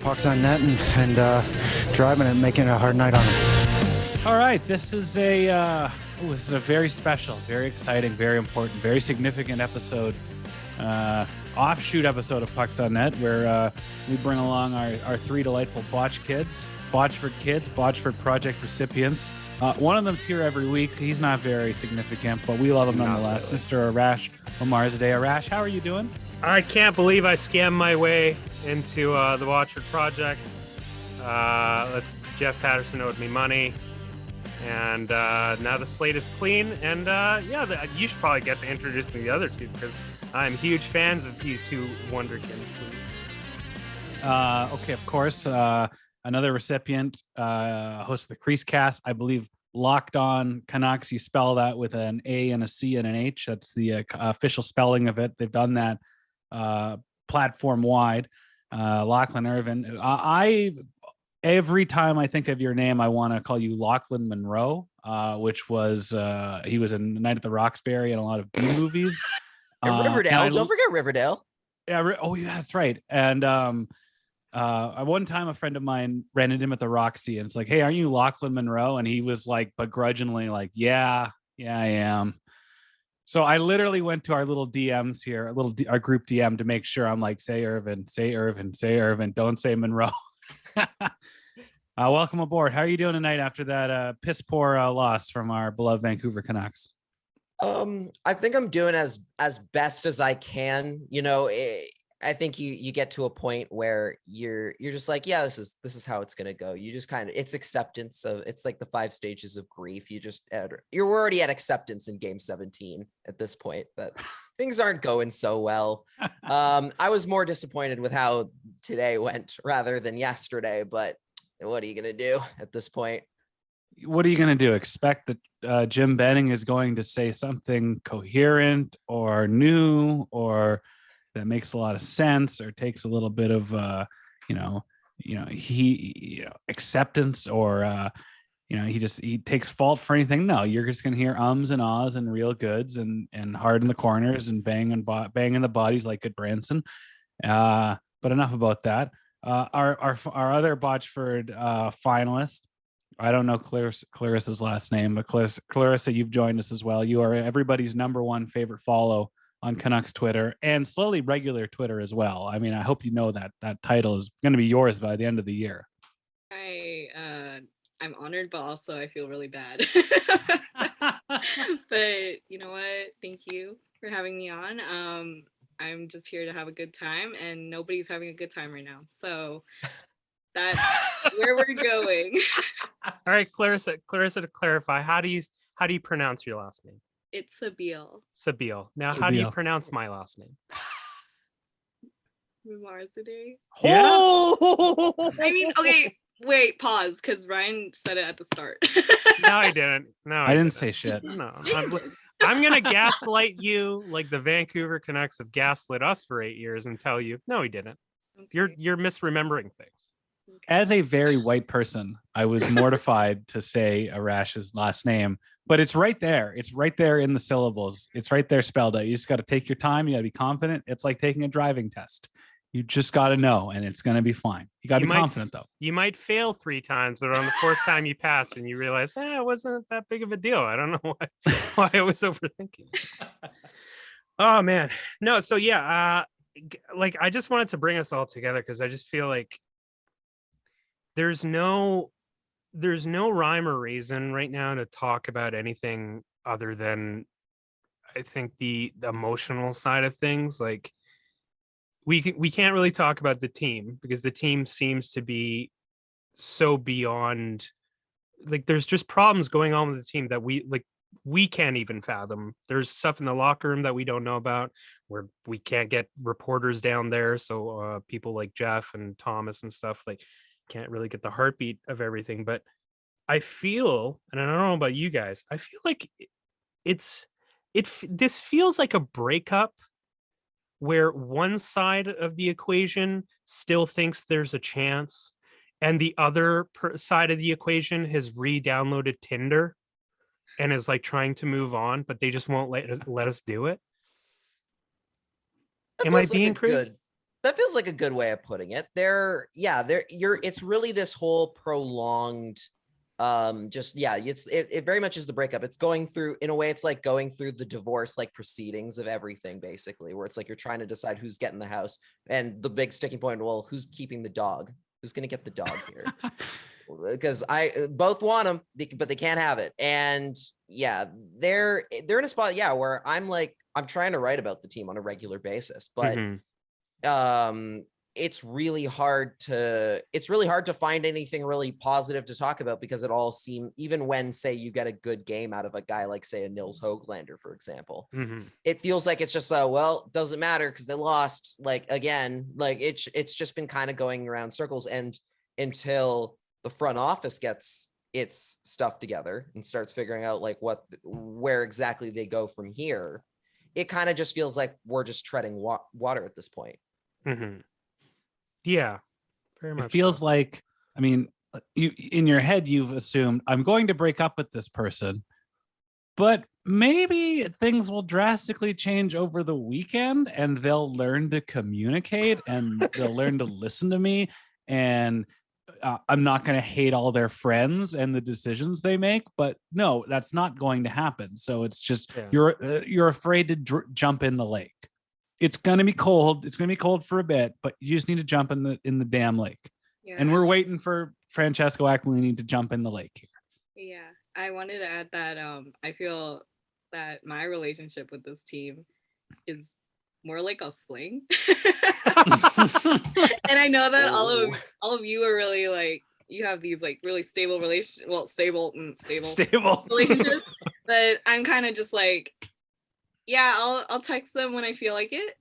pucks on net and driving it, making it a hard night on them. All right, this is a very special, very exciting, very important, very significant episode, offshoot episode of Pucks on Net, where we bring along our three delightful Botchford kids, Botchford Project recipients. One of them's here every week. He's not very significant, but we love him nonetheless. Really. Mr. Arash Omarzadeh. Arash, how are you doing? I can't believe I scammed my way into the Botchford Project. Jeff Patterson owed me money, and now the slate is clean. And you should probably get to introduce the other two because I'm huge fans of these two wonderkins. Okay, of course. Another recipient, host of the Crease Cast, I believe. Locked On Canucks. You spell that with an A and a C and an H. That's the official spelling of it. They've done that platform wide. Lachlan Irivine. Every time I think of your name, I want to call you Lachlan Monroe, which was he was in Night at the Roxbury and a lot of B movies. Riverdale. Don't forget Riverdale. Yeah. Yeah, that's right. And one time a friend of mine ran into him at the Roxy and it's like, hey, aren't you Lachlan Monroe? And he was like, begrudgingly like, yeah, I am. So I literally went to our little DMs here, our group DM to make sure. I'm like, say Irvin, don't say Monroe. Welcome aboard. How are you doing tonight after that piss poor loss from our beloved Vancouver Canucks? I think I'm doing as best as I can. You know, I think you get to a point where you're just like, yeah, this is how it's gonna go. You just kind of, it's acceptance of, it's like the 5 stages of grief. You're already at acceptance in game 17 at this point that things aren't going so well. I was more disappointed with how today went rather than yesterday, but what are you gonna do at this point? What are you going to do? Expect that Jim Benning is going to say something coherent or new or that makes a lot of sense or takes a little bit of acceptance or he takes fault for anything? No, you're just going to hear ums and ahs and real goods and hard in the corners and banging the bodies like good Branson. But enough about that. Our other Botchford finalist. I don't know Clarissa's last name, but Clarissa, you've joined us as well. You are everybody's number one favorite follow on Canucks Twitter and slowly regular Twitter as well. I mean, I hope you know that title is going to be yours by the end of the year. I'm honored, but also I feel really bad. But you know what? Thank you for having me on. I'm just here to have a good time, and nobody's having a good time right now. So that's where we're going. All right, Clarissa, to clarify, how do you pronounce your last name? It's Sabile. Sabile. Now, how do you pronounce my last name? Omarzadeh. Yeah. I mean, okay, wait, pause, because Ryan said it at the start. No, I didn't. I didn't say shit. No, I'm gonna gaslight you like the Vancouver Canucks have gaslit us for 8 years and tell you, no, he didn't. Okay. You're misremembering things. As a very white person, I was mortified to say Arash's last name, but it's right there. It's right there in the syllables. It's right there spelled out. You just got to take your time. You got to be confident. It's like taking a driving test. You just got to know, and it's going to be fine. You got to be confident, though. You might fail 3 times, but on the 4th time you pass and you realize, it wasn't that big of a deal. I don't know why I was overthinking. Oh, man. No, so yeah, I just wanted to bring us all together because I just feel like there's no rhyme or reason right now to talk about anything other than I think the emotional side of things. Like we can't really talk about the team because the team seems to be so beyond, like there's just problems going on with the team that we can't even fathom. There's stuff in the locker room that we don't know about where we can't get reporters down there. So people like Jeff and Thomas and stuff like can't really get the heartbeat of everything. But I feel, and I don't know about you guys, I feel like this feels like a breakup where one side of the equation still thinks there's a chance and the other side of the equation has re-downloaded Tinder and is like trying to move on, but they just won't let us do it. Am I being crazy? That feels like a good way of putting it. It's really this whole prolonged, it very much is the breakup. It's going through, in a way, it's like going through the divorce, like proceedings of everything, basically, where it's like you're trying to decide who's getting the house, and the big sticking point, well, who's keeping the dog? Who's going to get the dog here? Because I both want them, but they can't have it. And yeah, they're in a spot, where I'm trying to write about the team on a regular basis, but it's really hard to find anything really positive to talk about, because it all seems, even when, say, you get a good game out of a guy like, say, a Nils Höglander, for example, it feels like it's just doesn't matter because they lost, like, again, like it's just been kind of going around circles, and until the front office gets its stuff together and starts figuring out like where exactly they go from here, it kind of just feels like we're just treading water at this point. Yeah, very much. It feels so. like, I mean, you in your head, you've assumed I'm going to break up with this person, but maybe things will drastically change over the weekend and they'll learn to communicate and they'll learn to listen to me. And I'm not going to hate all their friends and the decisions they make, but no, that's not going to happen. So it's just, you're afraid to jump in the lake. It's going to be cold. It's going to be cold for a bit, but you just need to jump in the damn lake. Yeah. And we're waiting for Francesco Aquilini to jump in the lake here. Yeah. I wanted to add that I feel that my relationship with this team is more like a fling. And I know that all of you are really like, you have these like really stable stable relationships. But I'm kind of just like, yeah, I'll text them when I feel like it.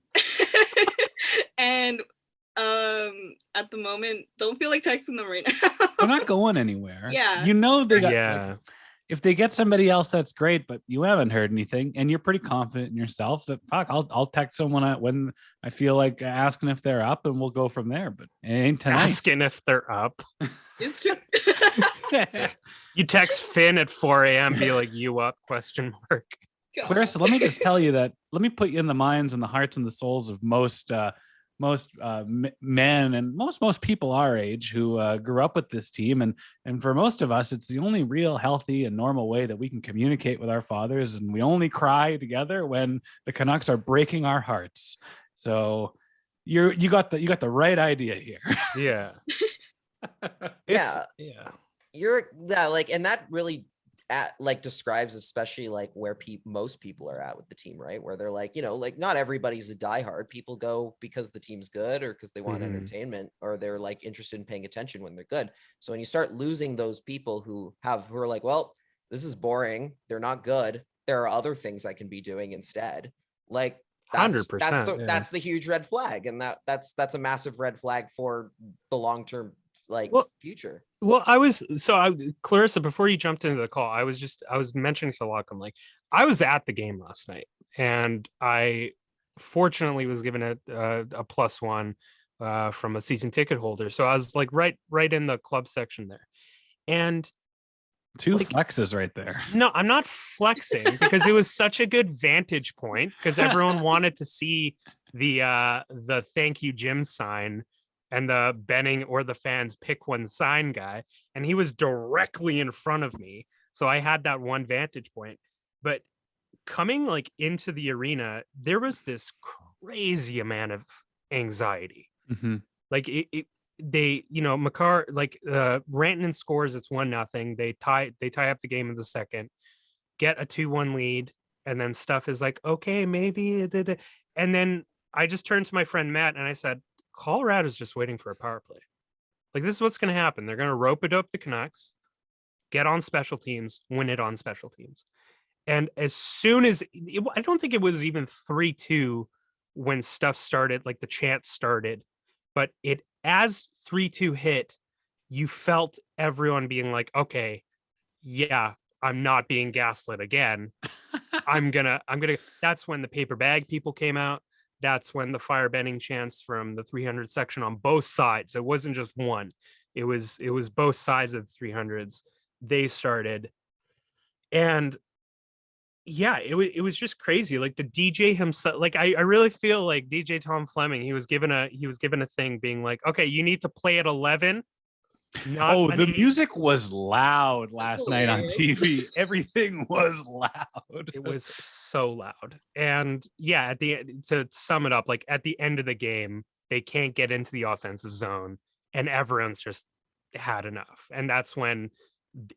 And at the moment, don't feel like texting them right now. They're not going anywhere. Yeah. You know they got like, if they get somebody else, that's great, but you haven't heard anything and you're pretty confident in yourself that I'll text them when I feel like asking if they're up, and we'll go from there. But it ain't tonight. Asking if they're up. It's true. You text Finn at 4 a.m. be like, you up? ? Clarissa, let me just tell you that, let me put you in the minds and the hearts and the souls of most men and most people our age who grew up with this team, and for most of us, it's the only real healthy and normal way that we can communicate with our fathers, and we only cry together when the Canucks are breaking our hearts. So you got the right idea here. Yeah. And that really describes especially like where most people are at with the team, right? Where they're like, like not everybody's a diehard. People go because the team's good or because they want entertainment, or they're like interested in paying attention when they're good. So when you start losing those people who are like, well, this is boring, they're not good, there are other things I can be doing instead. Like 100%. That's the huge red flag, and that's a massive red flag for the long-term future. Well, Clarissa, before you jumped into the call, I was mentioning to Lachlan, like, I was at the game last night, and I fortunately was given a +1 from a season ticket holder. So I was like right in the club section there. And two flexes right there. No, I'm not flexing because it was such a good vantage point, because everyone wanted to see the thank you Jim sign and the Benning or the fans pick one sign guy, and he was directly in front of me. So I had that one vantage point. But coming like into the arena, there was this crazy amount of anxiety. Like Makar, like Rantanen scores, it's 1-0. They tie up the game in the second, get a 2-1 lead, and then stuff is like, okay, maybe. And then I just turned to my friend Matt and I said, Colorado's just waiting for a power play. Like, this is what's going to happen. They're going to rope it up the Canucks, get on special teams, win it on special teams. And as soon as I don't think it was even 3-2 when stuff started, like the chant started, but as 3-2 hit, you felt everyone being like, okay, yeah, I'm not being gaslit again. I'm gonna, that's when the paper bag people came out. That's when the fire Benning chants from the 300 section on both sides. It wasn't just one. It was both sides of the 300s. They started. And yeah, it was just crazy. Like the DJ himself, like I really feel like DJ Tom Fleming, he was given a thing being like, okay, you need to play at 11. The music was loud last night on hilarious. TV. Everything was loud. It was so loud. And yeah, at the end, to sum it up, like at the end of the game, they can't get into the offensive zone, and everyone's just had enough. And that's when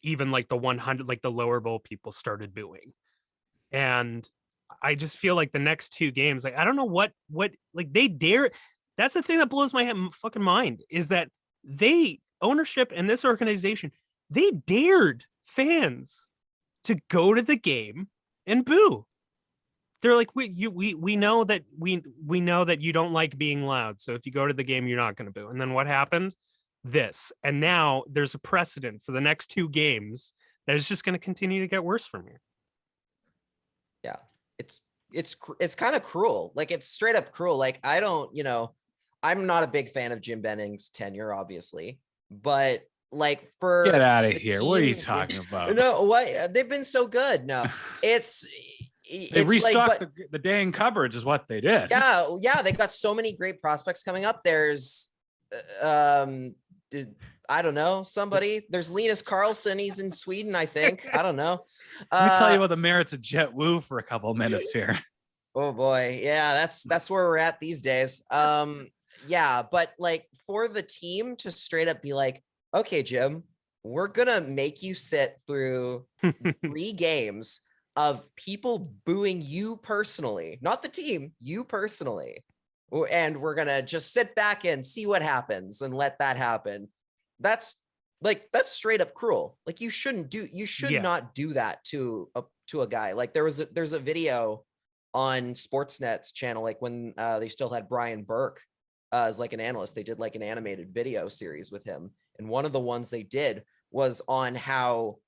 even like the 100, like the lower bowl people started booing. And I just feel like the next two games, like I don't know what like they dare. That's the thing that blows my fucking mind, is that ownership and this organization, they dared fans to go to the game and boo. They're like, we know that we know that you don't like being loud, so if you go to the game, you're not going to boo. And then what happened? This. And now there's a precedent for the next two games that is just going to continue to get worse from here. Yeah, it's kind of cruel. Like, it's straight up cruel. Like, I don't, I'm not a big fan of Jim Benning's tenure, obviously, but like, for Get out of here. team, What are you talking about? No, what, they've been so good. No, They restocked the dang cupboards is what they did. Yeah, they got so many great prospects coming up. There's I don't know, somebody. There's Linus Karlsson. He's in Sweden, I think. I don't know. Let me tell you about the merits of Jet Wu for a couple of minutes here. Oh boy, yeah, that's where we're at these days. Yeah, but like, for the team to straight up be like, okay, Jim, we're gonna make you sit through 3 games of people booing you personally, not the team, you personally, and we're gonna just sit back and see what happens and let that happen. That's straight up cruel. Like, you should not do that to a guy. Like, there's a video on Sportsnet's channel, like when they still had Brian Burke as like an analyst. They did like an animated video series with him, and one of the ones they did was on how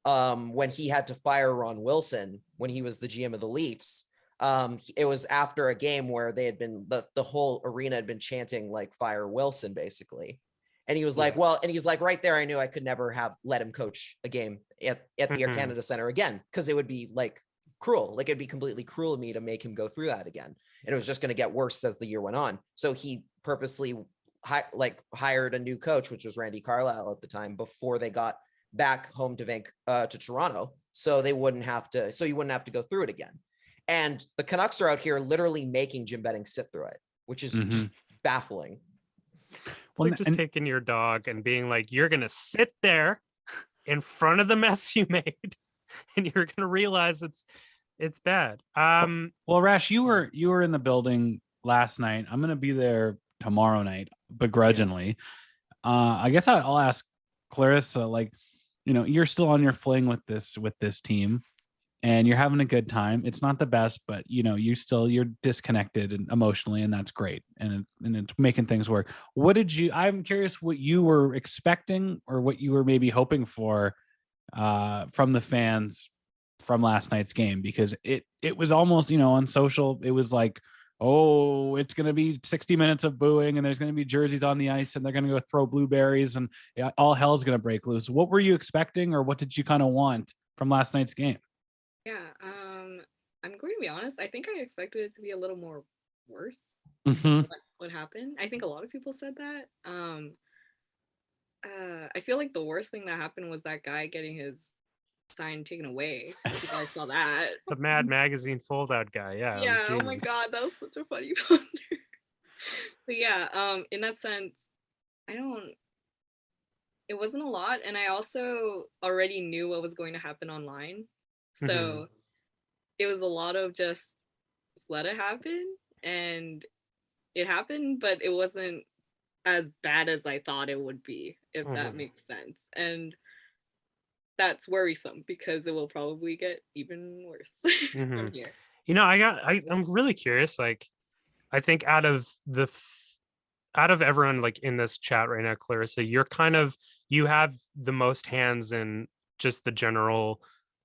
when he had to fire Ron Wilson when he was the GM of the Leafs. It was after a game where they had been, the whole arena had been chanting like "fire Wilson" basically. And he was like, well, and he's like, right there, I knew I could never have let him coach a game at the Air Canada Center again, because it would be like cruel. Like, it'd be completely cruel of me to make him go through that again. And it was just going to get worse as the year went on. So he purposely hired a new coach, which was Randy Carlyle at the time, before they got back home to Toronto, so he wouldn't have to go through it again. And the Canucks are out here literally making Jim Benning sit through it, which is just baffling. Well, like just taking your dog and being like, you're gonna sit there in front of the mess you made, and you're gonna realize it's bad. Well, Rash, you were in the building last night. I'm gonna be there tomorrow night, begrudgingly. I guess I'll ask Clarissa, like, you're still on your fling with this team, and you're having a good time. It's not the best, but you're disconnected and emotionally, and that's great. And it's making things work. I'm curious what you were expecting, or what you were maybe hoping for from the fans from last night's game, because it was almost, on social, it was like, oh, it's going to be 60 minutes of booing, and there's going to be jerseys on the ice, and they're going to go throw blueberries, and all hell's going to break loose. What were you expecting, or what did you kind of want from last night's game? Yeah, I'm going to be honest. I think I expected it to be a little more worse. What happened? I think a lot of people said that. I feel like the worst thing that happened was that guy getting his sign taken away. If you guys saw that. The Mad Magazine fold-out guy. Yeah. Yeah. Oh my God, that was such a funny poster. But yeah, in that sense, it wasn't a lot, and I also already knew what was going to happen online. So it was a lot of just let it happen, and it happened, but it wasn't as bad as I thought it would be, if that makes sense. And that's worrisome, because it will probably get even worse from here. I'm really curious. Like, I think out of everyone like in this chat right now, Clarissa, you have the most hands in just the general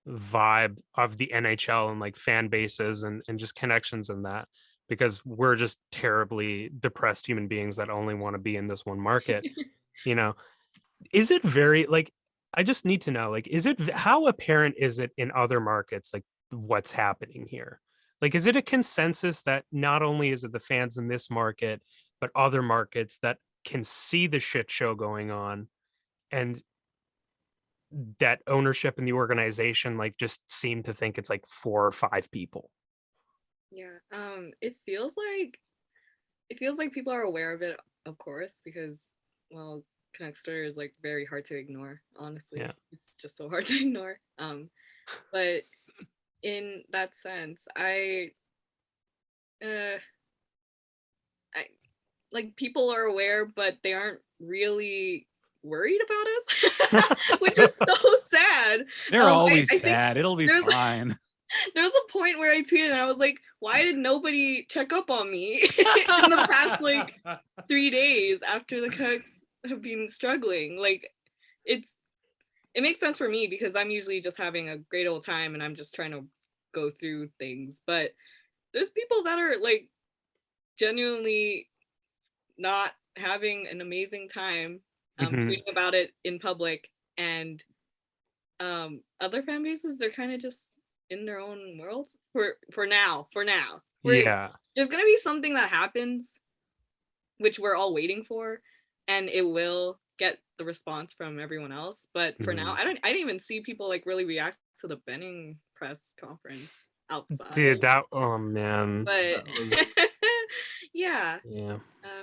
vibe of the NHL and like fan bases and just connections in that, because we're just terribly depressed human beings that only want to be in this one market. Is it very, like, I just need to know, like, how apparent is it in other markets? Like, what's happening here? Like, is it a consensus that not only is it the fans in this market, but other markets that can see the shit show going on, and that ownership in the organization like just seem to think it's like 4 or 5 people? Yeah. It feels like people are aware of it, of course, because, well, Canucks Twitter is like very hard to ignore, honestly. Yeah. It's just so hard to ignore. But in that sense, I like, people are aware, but they aren't really worried about us, which is so sad. They're always I sad. It'll be fine. There was a point where I tweeted and I was like, why did nobody check up on me in the past like 3 days after the Canucks have been struggling? Like, it makes sense for me because I'm usually just having a great old time and I'm just trying to go through things. But there's people that are like genuinely not having an amazing time, tweeting about it in public, and other fan bases, they're kind of just in their own world for now. Yeah, there's gonna be something that happens, which we're all waiting for, and it will get the response from everyone else. But for now, I didn't even see people like really react to the Benning press conference outside. dude, oh man. But yeah.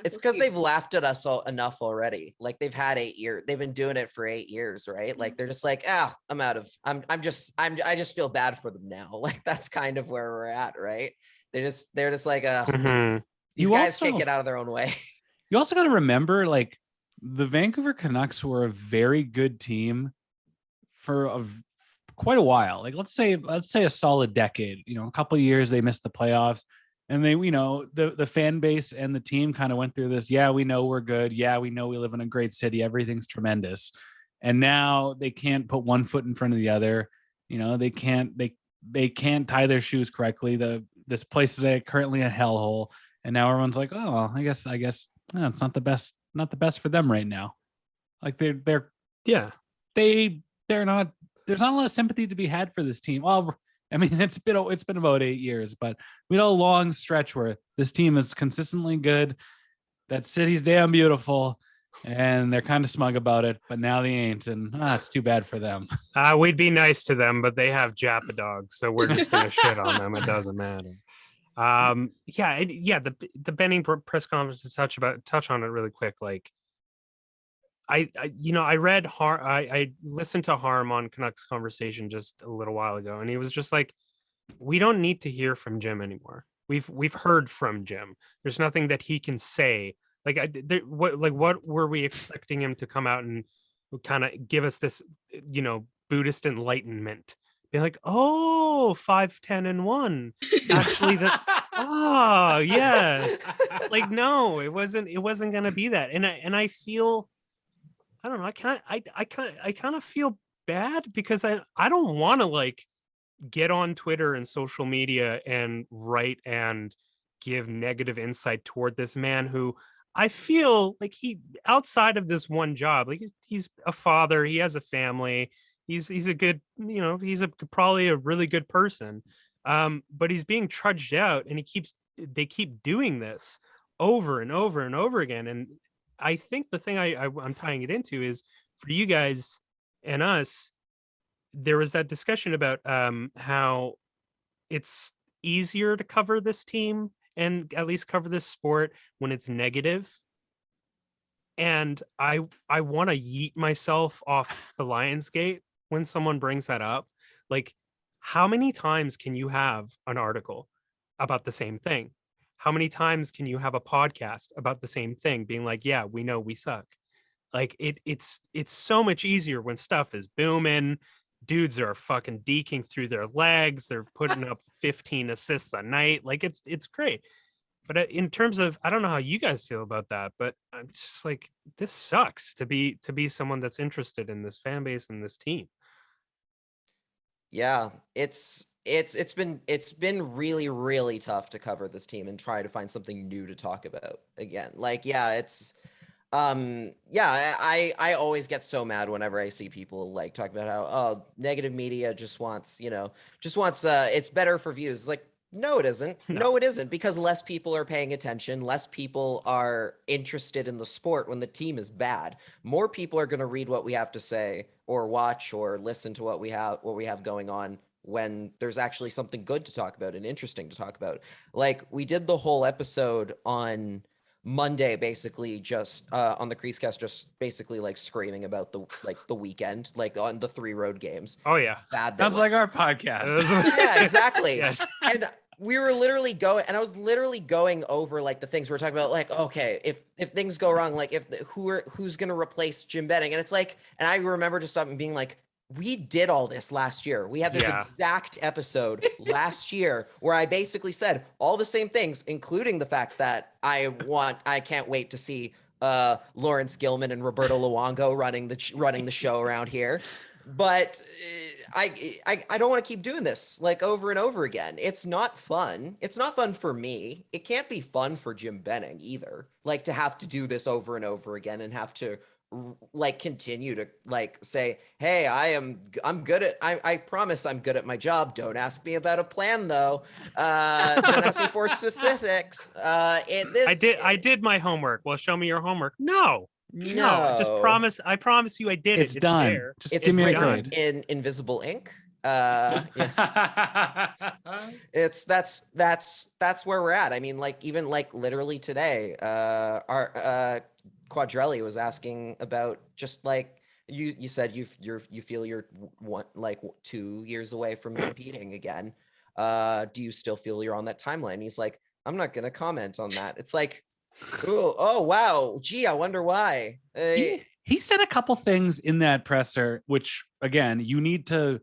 It's because they've laughed at us enough already. Like, they've had 8 years. They've been doing it for 8 years, right? Like, they're just like, I just feel bad for them now. Like, that's kind of where we're at, right? They're just like, these guys can't get out of their own way. You also got to remember, like, the Vancouver Canucks were a very good team for quite a while. Like, let's say a solid decade. A couple of years they missed the playoffs. And they, the fan base and the team kind of went through this. Yeah, we know we're good. Yeah, we know we live in a great city. Everything's tremendous. And now they can't put one foot in front of the other. They can't tie their shoes correctly. This place is currently a hellhole. And now everyone's like, oh, I guess it's not the best for them right now. Like, they're not. There's not a lot of sympathy to be had for this team. Well, I mean, it's been about 8 years, but we had a long stretch where this team is consistently good. That city's damn beautiful, and they're kind of smug about it. But now they ain't, and it's too bad for them. We'd be nice to them, but they have Jappa dogs, so we're just gonna shit on them. It doesn't matter. The Benning press conference to touch on it really quick. Like, I listened to Harm on Canucks Conversation just a little while ago, and he was just like, we don't need to hear from Jim anymore. We've heard from Jim. There's nothing that he can say. Like, what were we expecting him to come out and kind of give us this, Buddhist enlightenment? Be like, 5, 10, and 1. Actually, yes. Like, no, it wasn't gonna be that. And I feel, I don't know. I kind of feel bad because I don't want to like get on Twitter and social media and write and give negative insight toward this man who I feel like he, outside of this one job, like, he's a father, he has a family, he's a good, he's probably a really good person, but he's being trudged out, and they keep doing this over and over and over again. And I think the thing I'm tying it into is, for you guys and us, there was that discussion about how it's easier to cover this team and at least cover this sport when it's negative. And I want to yeet myself off the Lions Gate when someone brings that up. Like, how many times can you have an article about the same thing? How many times can you have a podcast about the same thing, being like, yeah, we know we suck? Like, it's so much easier when stuff is booming. Dudes are fucking deking through their legs. They're putting up 15 assists a night. Like, it's great. But in terms of, I don't know how you guys feel about that, but I'm just like, this sucks to be someone that's interested in this fan base and this team. Yeah, it's been really, really tough to cover this team and try to find something new to talk about again. Like, yeah, it's Yeah, I always get so mad whenever I see people like talk about how negative media just wants it's better for views. Like, no, it isn't. No, it isn't, because less people are paying attention, less people are interested in the sport when the team is bad. More people are going to read what we have to say or watch or listen to what we have going on when there's actually something good to talk about and interesting to talk about. Like, we did the whole episode on Monday, basically just on the Creasecast, just basically like screaming about the weekend, like on the 3 road games. Oh yeah, Bad. Sounds like our podcast. Yeah, exactly. Yeah. And we were literally going, and I was literally going over like the things we were talking about, like, okay, if things go wrong, like who's gonna replace Jim Benning, and it's like, and I remember just stopping being like, we did all this last year. We had this exact episode last year where I basically said all the same things, including the fact that I can't wait to see Lawrence Gilman and Roberto Luongo running the show around here. But I don't want to keep doing this like over and over again. It's not fun. It's not fun for me. It can't be fun for Jim Benning either. Like, to have to do this over and over again and have to like continue to like say, hey, I'm good at, I promise I'm good at my job. Don't ask me about a plan though. Don't ask me for specifics. I did my homework. Well, show me your homework. No, just promise. I promise you I did it. It's done. There. Just It's give me a written grade. in invisible ink. Yeah. That's where we're at. I mean, like, even like literally today, our Quadrelli was asking about just like you said you feel you're 2 years away from competing again. Do you still feel you're on that timeline? He's like, I'm not gonna comment on that. It's like, oh wow, gee, I wonder why. He said a couple things in that presser, which again, you need a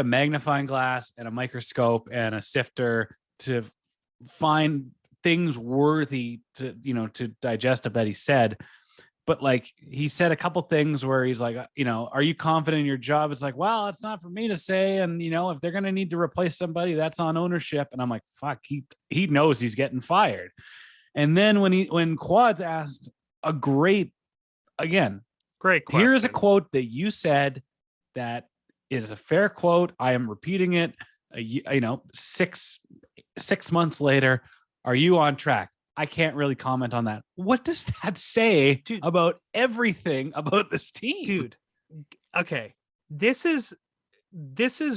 magnifying glass and a microscope and a sifter to find things worthy to digest of that he said. But like, he said a couple things where he's like, are you confident in your job? It's like, well, it's not for me to say. And if they're going to need to replace somebody, that's on ownership. And I'm like, fuck, he knows he's getting fired. And then when Quads asked a great question. Here's a quote that you said that is a fair quote. I am repeating it. 6 months later, are you on track? I can't really comment on that. What does that say about everything about this team? Dude, okay. This is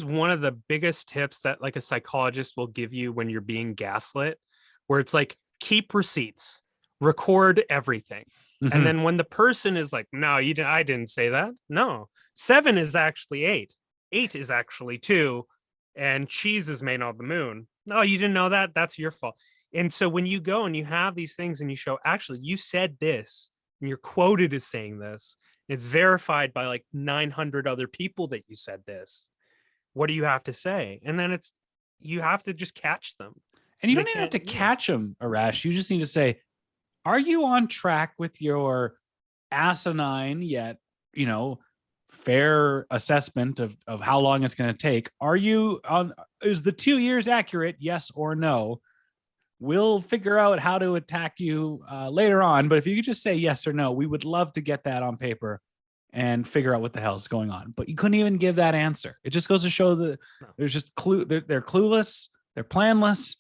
one of the biggest tips that like a psychologist will give you when you're being gaslit, where it's like, keep receipts, record everything. Mm-hmm. And then when the person is like, no, I didn't say that. No, 7 is actually 8. 8 is actually 2. And cheese is made on the moon. No, you didn't know that? That's your fault. And so when you go and you have these things and you show, actually, you said this, and you're quoted as saying this, it's verified by like 900 other people that you said this. What do you have to say? And then you have to just catch them. And you don't even have to catch them, Arash. You just need to say, are you on track with your asinine yet, fair assessment of how long it's going to take? Are you is the 2 years accurate? Yes or no? We'll figure out how to attack you later on. But if you could just say yes or no, we would love to get that on paper and figure out what the hell is going on. But you couldn't even give that answer. It just goes to show that there's just they're clueless, they're planless,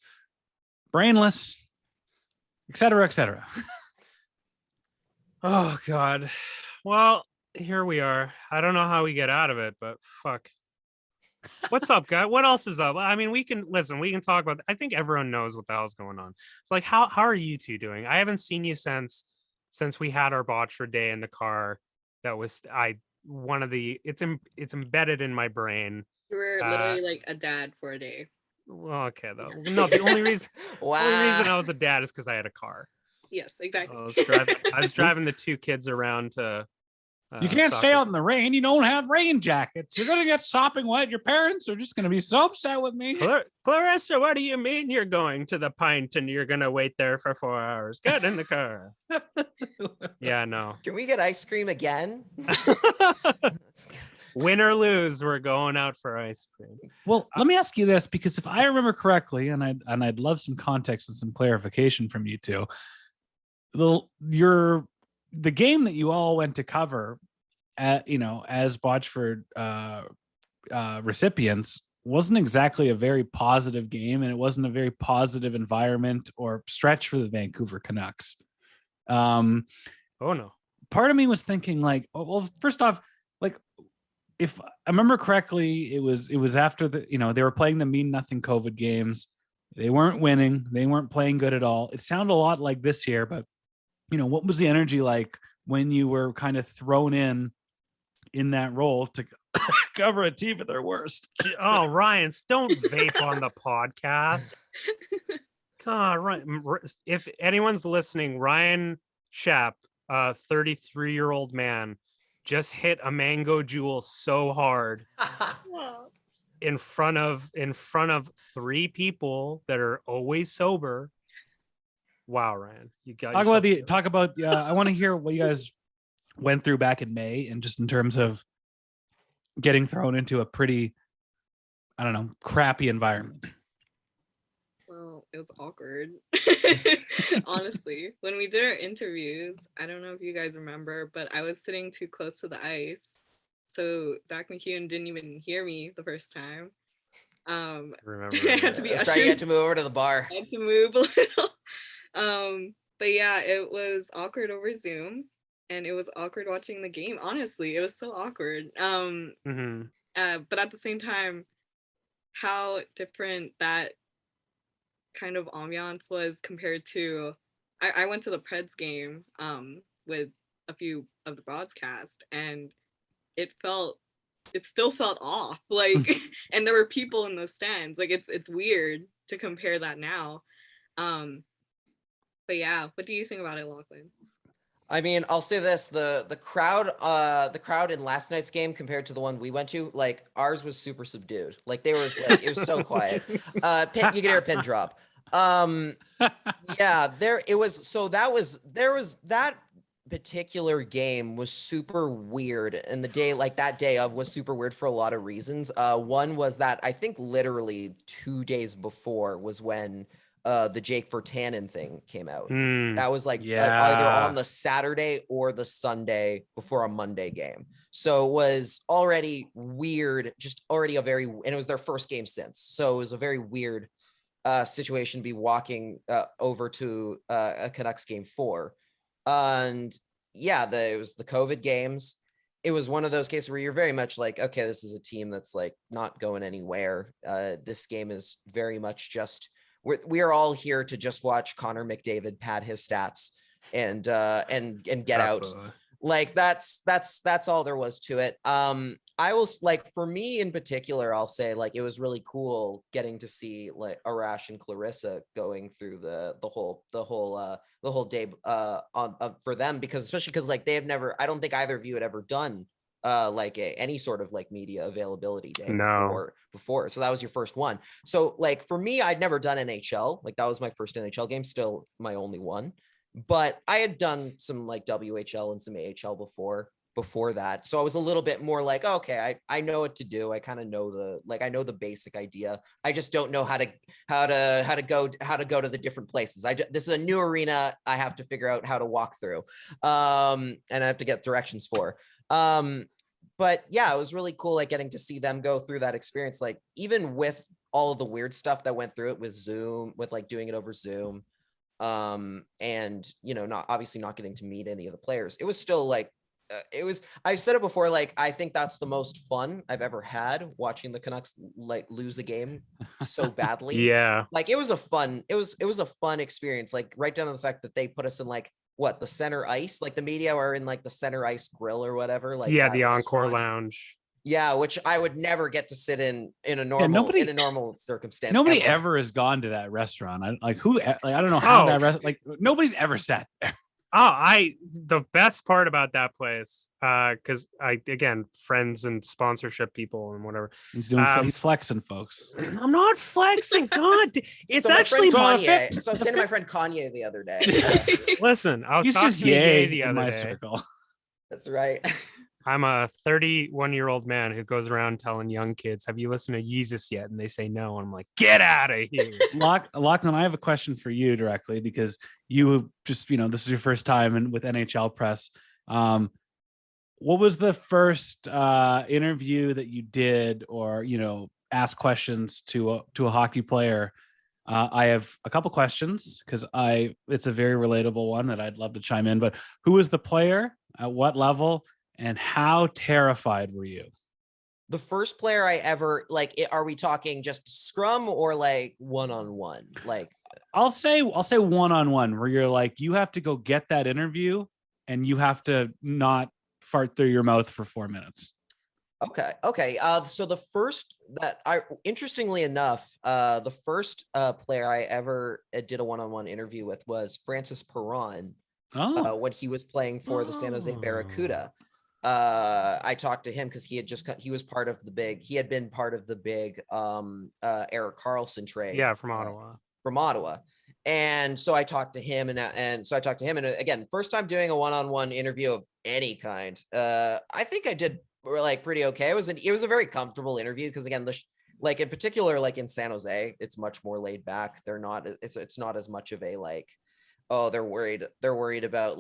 brainless, et cetera, et cetera. Oh God. Well, here we are. I don't know how we get out of it, but fuck. What's up, guy? What else is up? I mean, we can talk about, I think everyone knows what the hell's going on. It's like, how are you two doing? I haven't seen you since we had our Botchford day in the car. That was it's embedded in my brain. You were literally like a dad for a day. Well, okay though. No, the only reason I was a dad is because I had a car. Yes, exactly. I was driving the 2 kids around to you can't stay out in the rain. You don't have rain jackets. You're going to get sopping wet. Your parents are just going to be so upset with me. Clarissa, what do you mean you're going to the pint and you're going to wait there for 4 hours? Get in the car. Yeah, no. Can we get ice cream again? Win or lose, we're going out for ice cream. Well, let me ask you this, because if I remember correctly, and I'd love some context and some clarification from you two, your the game that you all went to cover at, as Botchford recipients wasn't exactly a very positive game, and it wasn't a very positive environment or stretch for the Vancouver Canucks. Oh no. Part of me was thinking like, well, first off, like if I remember correctly, it was after the, they were playing the mean nothing COVID games. They weren't winning. They weren't playing good at all. It sounded a lot like this year, but what was the energy like when you were kind of thrown in that role to cover a team at their worst? Oh, Ryan, don't vape on the podcast. God, Ryan, if anyone's listening, Ryan Shapp, a 33-year-old man, just hit a mango jewel so hard in front of 3 people that are always sober. Wow, Ryan, you got talk about. I want to hear what you guys went through back in May, and just in terms of getting thrown into a pretty, I don't know, crappy environment. Well, it was awkward. Honestly, when we did our interviews, I don't know if you guys remember, but I was sitting too close to the ice, so Zach McEwen didn't even hear me the first time. Remember? I had to be That's right. You had to move over to the bar. I had to move a little. But yeah, it was awkward over Zoom, and it was awkward watching the game. Honestly, it was so awkward. But at the same time, how different that kind of ambiance was compared to, I went to the Preds game with a few of the broadcast, and it still felt off, like, and there were people in the stands. Like, it's weird to compare that now. But yeah, what do you think about it, Lachlan? I mean, I'll say this: the crowd in last night's game compared to the one we went to, like, ours was super subdued. Like, it was so quiet. You could hear a pin drop. Yeah, that particular game was super weird, and the day, like that day of, was super weird for a lot of reasons. One was that I think literally 2 days before was when the Jake Virtanen thing came out. That was like either on the Saturday or the Sunday before a Monday game. So it was already weird, and it was their first game since. So it was a very weird situation to be walking over to a Canucks game for. And yeah, it was the COVID games. It was one of those cases where you're very much like, okay, this is a team that's like not going anywhere. This game is very much just, we are all here to just watch Connor McDavid pad his stats and get Absolutely. Out. Like that's all there was to it. I was like, for me in particular, I'll say, like, it was really cool getting to see like Arash and Clarissa going through the whole day for them, especially because like I don't think either of you had ever done like any sort of like media availability day before. So that was your first one. So like for me, I'd never done NHL. Like that was my first NHL game, still my only one. But I had done some like WHL and some AHL before that. So I was a little bit more like, okay, I know what to do. I kind of know I know the basic idea. I just don't know how to go to the different places. This is a new arena I have to figure out how to walk through. And I have to get directions for. But yeah, it was really cool, like getting to see them go through that experience, like even with all of the weird stuff that went through it with Zoom, with like doing it over Zoom. And not getting to meet any of the players. It was still like I've said it before, like I think that's the most fun I've ever had, watching the Canucks like lose a game so badly. Yeah, like it was a fun experience, like right down to the fact that they put us in like the center ice, like the media were in like the center ice grill or whatever, like the Encore lounge. Yeah, which I would never get to sit in a normal circumstance. Nobody ever has gone to that restaurant. I don't know how that nobody's ever sat there. The best part about that place, because again, friends and sponsorship people and whatever. He's flexing, folks. I'm not flexing. God, it's so actually Kanye. So I was saying to my friend Kanye the other day. Listen, I was He's talking just to Ye the other day. Circle. That's right. I'm a 31-year-old man who goes around telling young kids, have you listened to Yeezus yet? And they say no. And I'm like, get out of here. Lachlan, I have a question for you directly, because you just, this is your first time with NHL press. What was the first interview that you did, or, ask questions to a hockey player? I have a couple questions because it's a very relatable one that I'd love to chime in. But who was the player, at what level, and how terrified were you? The first player I ever are we talking just scrum or like one-on-one? Like, I'll say one-on-one, where you're like, you have to go get that interview and you have to not fart through your mouth for 4 minutes. Okay. So the first interestingly enough, the first player I ever did a one-on-one interview with was Francis Perron. When he was playing for the San Jose Barracuda. I talked to him because he had been part of the big Erik Karlsson trade. Yeah, from Ottawa. And so I talked to him, and again, first time doing a one-on-one interview of any kind. I think I did pretty okay. It was a very comfortable interview because, again, in particular, like in San Jose, it's much more laid back. It's not as much of a they're worried about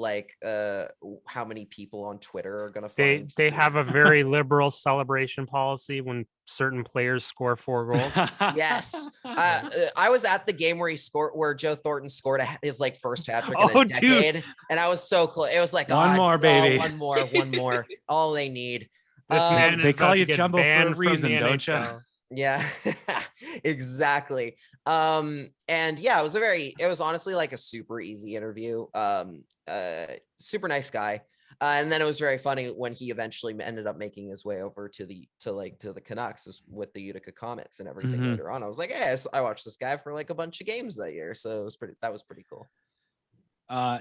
how many people on Twitter are gonna find. They have a very liberal celebration policy when certain players score 4 goals. Yes. I was at the game where Joe Thornton scored his first hat trick in a decade, dude. And I was so close. It was like one more, baby. One more. All they need. This man they is call about you to get Jumbo for a banned reason, from the don't you? NHL. Yeah, exactly. And yeah, it was honestly a super easy interview. Super nice guy. And then it was very funny when he eventually ended up making his way over to the Canucks with the Utica Comets and everything later on. I was like, hey, I watched this guy for a bunch of games that year. So that was pretty cool.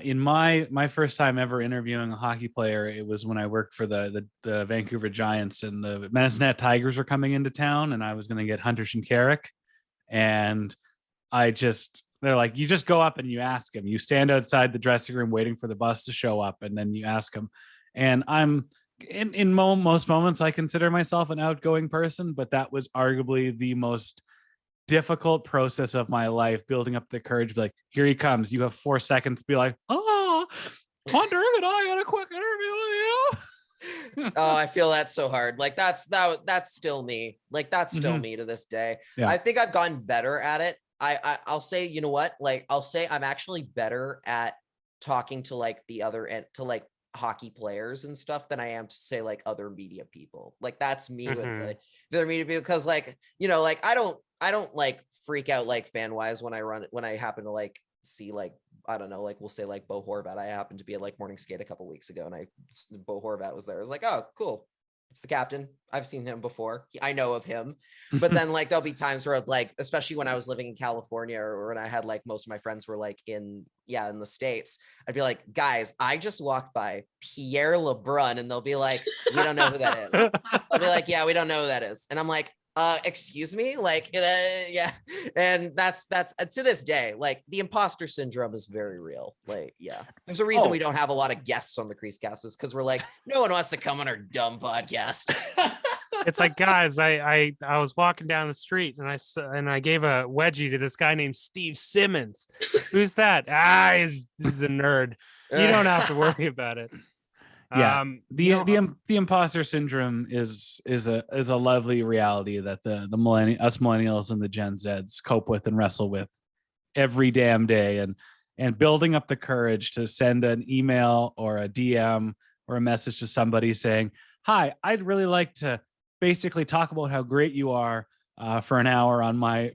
In my first time ever interviewing a hockey player, it was when I worked for the Vancouver Giants, and the Medicine Tigers were coming into town, and I was going to get Hunter Shinkarik, and they're like, you just go up and you ask him. You stand outside the dressing room waiting for the bus to show up, and then you ask him. And I'm in most moments I consider myself an outgoing person, but that was arguably the most difficult process of my life, building up the courage, be like, here he comes, you have 4 seconds to be like, Hunter and I got a quick interview with you. Oh, I feel that so hard. That's still me. That's still me to this day. Yeah. I think I've gotten better at it. I'll say, you know what, I'll say I'm actually better at talking to the other end, to hockey players and stuff, than I am to say other media people. That's me with the other media people, because I don't freak out fan wise when I happen to see I don't know, we'll say Bo Horvat. I happened to be at morning skate a couple weeks ago, and Bo Horvat was there. I was like, oh, cool. It's the captain. I've seen him before. I know of him. But then there'll be times where especially when I was living in California, or when I had most of my friends were in the States, I'd be like, guys, I just walked by Pierre LeBrun, and they'll be like, we don't know who that is. I'll be like, yeah, we don't know who that is. And I'm like, excuse me, yeah. And that's to this day, the imposter syndrome is very real. Yeah, there's a reason we don't have a lot of guests on the Crease Cast, is because we're no one wants to come on our dumb podcast. It's guys, I was walking down the street, and I gave a wedgie to this guy named Steve Simmons. Who's that? He's a nerd. You don't have to worry about it. Yeah, the imposter syndrome is a lovely reality that us millennials and the Gen Zs cope with and wrestle with every damn day, and building up the courage to send an email or a DM or a message to somebody saying, hi, I'd really like to basically talk about how great you are for an hour on my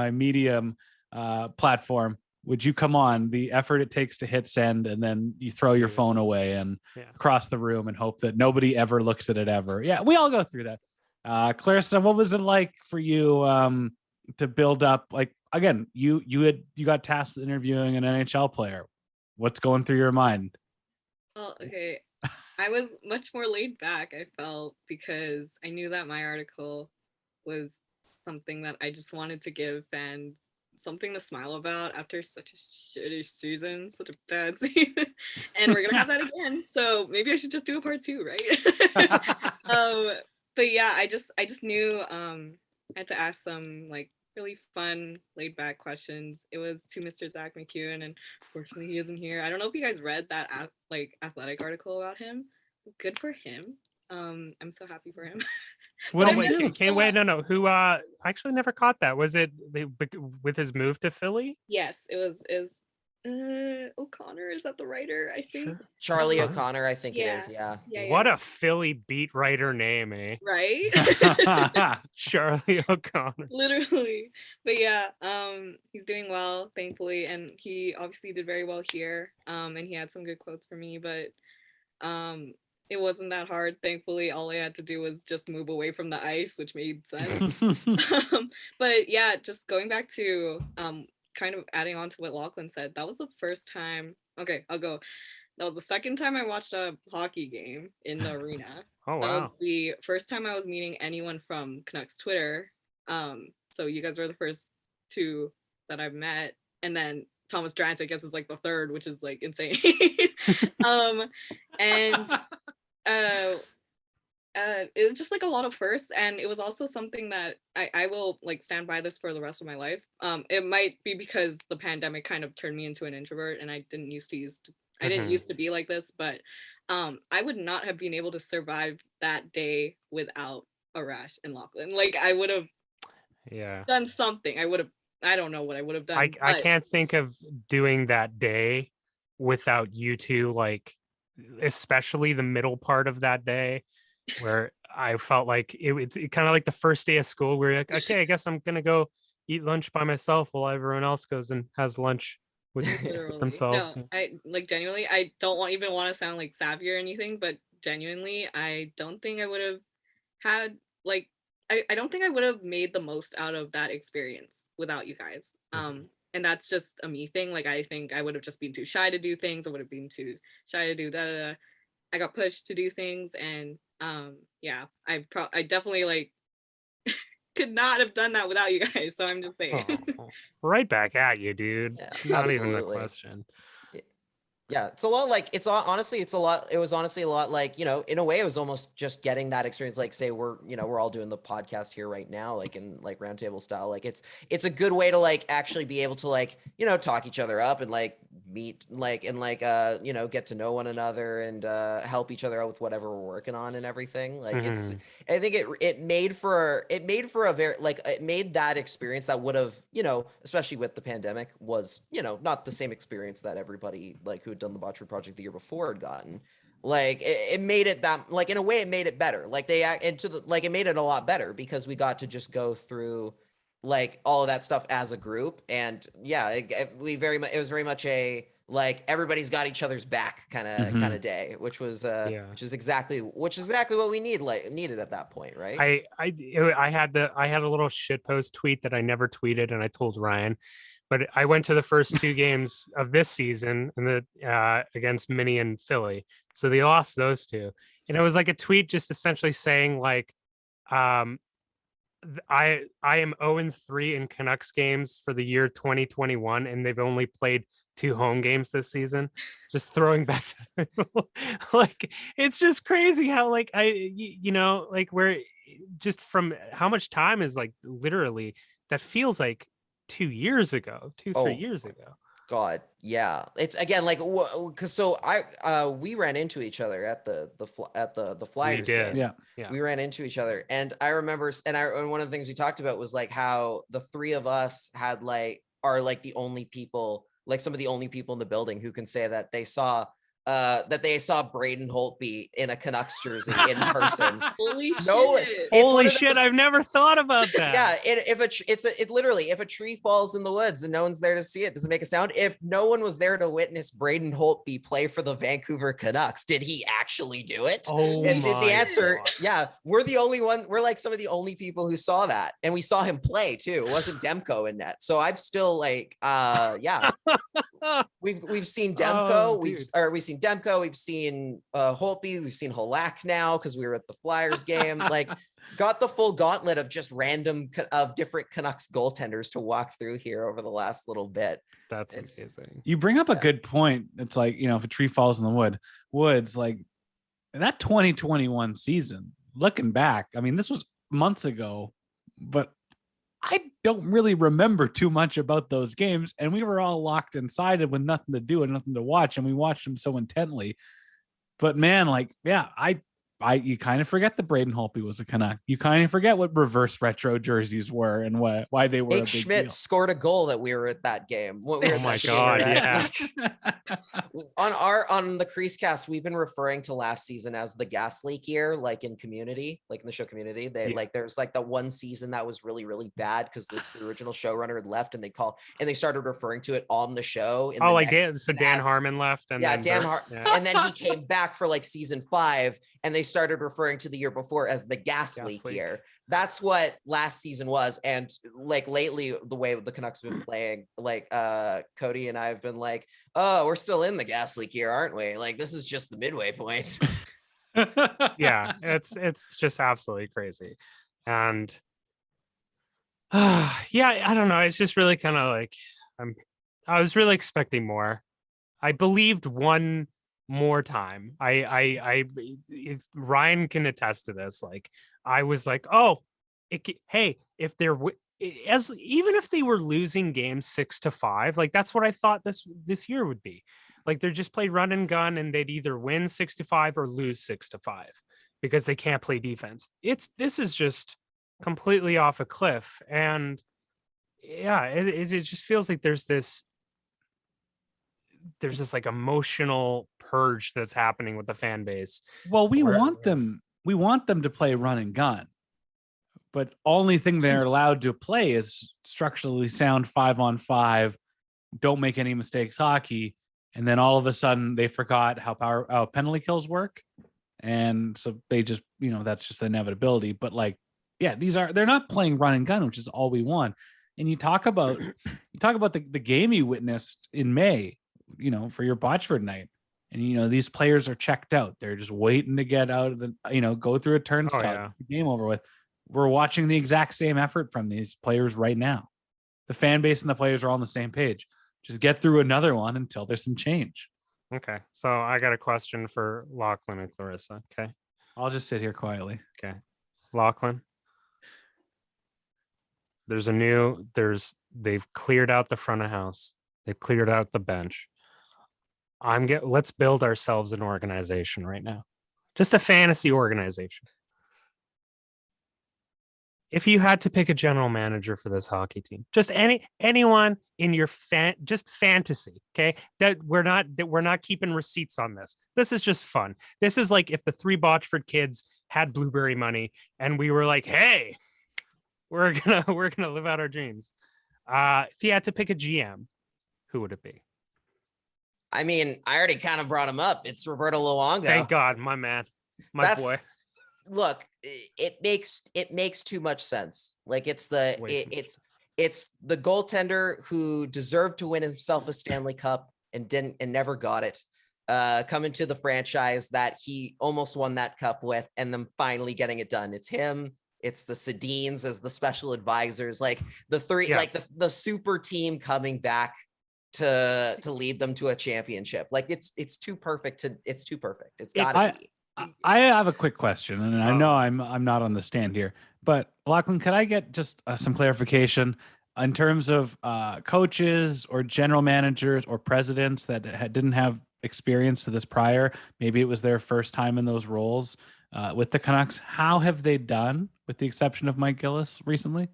Medium platform. Would you come on? The effort it takes to hit send, and then you throw your phone away and across the room and hope that nobody ever looks at it ever. Yeah, we all go through that. Clarissa, what was it like for you to build up? Again, you got tasked with interviewing an NHL player. What's going through your mind? Well, okay, I was much more laid back, I felt, because I knew that my article was something that I just wanted to give fans something to smile about after such a shitty season, such a bad season. And we're gonna have that again. So maybe I should just do a part 2, right? But yeah, I just knew I had to ask some like really fun, laid back questions. It was to Mr. Zach McEwen, and fortunately he isn't here. I don't know if you guys read that like athletic article about him. Good for him. I'm so happy for him. What Oh did wait, he do? can't wait. No. Who? I actually never caught that. Was it with his move to Philly? Yes, it was. O'Connor, is that the writer? I think. Sure. Charlie fine. O'Connor, I think it Yeah. is. Yeah. Yeah. What a Philly beat writer name, eh? Right. Charlie O'Connor. Literally. But yeah, he's doing well, thankfully, and he obviously did very well here. And he had some good quotes for me, but it wasn't that hard. Thankfully, all I had to do was just move away from the ice, which made sense. But yeah, just going back to kind of adding on to what Lachlan said, that was the first time. Okay, I'll go. That was the second time I watched a hockey game in the arena. Oh That was wow. the first time I was meeting anyone from Canucks Twitter. So you guys were the first 2 that I've met, and then Thomas Drance, I guess, is like the third, which is like insane. And it was just like a lot of firsts, and it was also something that I will like stand by this for the rest of my life. It might be because the pandemic kind of turned me into an introvert, and I didn't used to be like this, but I would not have been able to survive that day without Arash and Lachlan. Like I would have done something. I don't know what I would have done. I can't think of doing that day without you two, like especially the middle part of that day where I felt like it's kind of like the first day of school where you're like, okay, I guess I'm gonna go eat lunch by myself while everyone else goes and has lunch with themselves. No, I like genuinely, I don't even want to sound like savvy or anything, but genuinely, I don't think I would have had like I don't think I would have made the most out of that experience without you guys. And that's just a me thing. Like I think I would have just been too shy to do things. I would have been too shy to do that. I got pushed to do things, and yeah, I definitely like could not have done that without you guys. So I'm just saying. Right back at you, dude. Yeah, Not absolutely. even a question. Yeah, it's a lot like it was honestly a lot like, you know, in a way it was almost just getting that experience. Like say we're all doing the podcast here right now, like in like roundtable style. Like it's a good way to like actually be able to like, you know, talk each other up and like meet like and like you know, get to know one another and help each other out with whatever we're working on and everything. Like I think it made for a very like it made that experience that would have, you know, especially with the pandemic, was, you know, not the same experience that everybody like who had done the Botchford Project the year before had gotten. Like it made it that, like in a way it made it better. Like it made it a lot better because we got to just go through like all of that stuff as a group. And yeah, it was very much a like everybody's got each other's back kind of day, which was which is exactly what we needed at that point, right? I had a little shitpost tweet that I never tweeted, and I told Ryan, but I went to the first 2 games of this season and the against Minnie and Philly, so they lost those 2, and it was like a tweet just essentially saying like I am 0-3 in Canucks games for the year 2021, and they've only played 2 home games this season. Just throwing back to like it's just crazy how like you know, like we're just from how much time is like literally that feels like 2 years ago, 3 years ago. God, yeah. It's again like because so we ran into each other at the Flyers game. Yeah. We ran into each other, and I remember, and one of the things we talked about was like how the 3 of us are like the only people, like some of the only people in the building who can say that they saw Braden Holtby in a Canucks jersey in person. Holy shit! Holy shit! I've never thought about that. Yeah, if a tree falls in the woods and no one's there to see it, does it make a sound? If no one was there to witness Braden Holtby play for the Vancouver Canucks, did he actually do it? And the answer, yeah, we're the only one. We're like some of the only people who saw that, and we saw him play too. It wasn't Demko in net, so I'm still like, yeah. We've seen Demko. We've seen seen Demko, we've seen Holtby, we've seen Halak now because we were at the Flyers game. Like, got the full gauntlet of just random of different Canucks goaltenders to walk through here over the last little bit. That's amazing. You bring up a good point. It's like, if a tree falls in the woods, like that 2021 season, looking back, I mean, this was months ago, but I don't really remember too much about those games. And we were all locked inside it with nothing to do and nothing to watch. And we watched them so intently. But man, like, yeah, you kind of forget that Braden Holtby was a Canuck. You kind of forget what reverse retro jerseys were and why they were. Nate Schmidt scored a goal that we were at that game. Oh my God! Yeah. on the Crease Cast, we've been referring to last season as the gas leak year, like in Community, like in the show Community. There's like the one season that was really, really bad because the original showrunner had left, and they started referring to it on the show. Dan Harmon left, and and then he came back for like season 5. And they started referring to the year before as the gas leak year. That's what last season was. And like lately, the way the Canucks have been playing, like Cody and I have been like, oh, we're still in the gas leak year, aren't we? Like, this is just the midway point. Yeah, it's just absolutely crazy. And yeah, I don't know. It's just really kind of like, I was really expecting more. I believed one more time. If Ryan can attest to this, like I was like, oh, hey, if they're even if they were losing games 6-5, like that's what I thought this year would be. Like they're just play run and gun, and they'd either win 6-5 or lose 6-5 because they can't play defense. This is just completely off a cliff, and yeah, it just feels like there's this like emotional purge that's happening with the fan base. Well, we want them to play run and gun, but only thing they're allowed to play is structurally sound 5-on-5, don't make any mistakes hockey. And then all of a sudden they forgot how penalty kills work. And so they just, that's just inevitability. But like, yeah, they're not playing run and gun, which is all we want. And you talk about the game you witnessed in May, for your Botchford night. And, these players are checked out. They're just waiting to get out of the, go through a turnstile, get the game over with. We're watching the exact same effort from these players right now. The fan base and the players are all on the same page. Just get through another one until there's some change. Okay. So I got a question for Lachlan and Clarissa. Okay. I'll just sit here quietly. Okay. Lachlan. They've cleared out the front of house. They've cleared out the bench. Let's build ourselves an organization right now. Just a fantasy organization. If you had to pick a general manager for this hockey team, just anyone in your just fantasy, okay? That we're not keeping receipts on this. This is just fun. This is like if the 3 Botchford kids had blueberry money and we were like, hey, we're gonna live out our dreams. If you had to pick a GM, who would it be? I mean, I already kind of brought him up. It's Roberto Luongo. Thank God, my man, boy. Look, it makes too much sense. Like it's the goaltender who deserved to win himself a Stanley Cup and never got it. Coming to the franchise that he almost won that cup with, and then finally getting it done. It's him. It's the Sedins as the special advisors, like the 3, like the super team coming back to lead them to a championship. Like it's too perfect. It's too perfect. It's gotta be. I have a quick question, and I know I'm not on the stand here, but Lachlan, could I get just some clarification in terms of coaches or general managers or presidents that didn't have experience to this prior? Maybe it was their first time in those roles with the Canucks. How have they done, with the exception of Mike Gillis recently?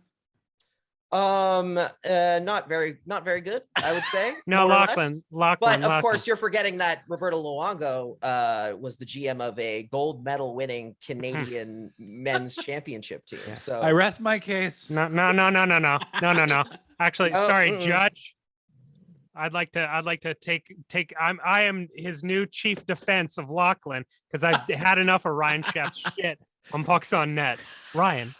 Not very good, I would say. No, Lachlan. But of course, you're forgetting that Roberto Luongo was the GM of a gold medal winning Canadian men's championship team. So I rest my case. No. Actually, sorry, Judge. I'd like to take. I am his new chief defense of Lachlan because I've had enough of Ryan Sheff's shit on Pucks on Net. Ryan,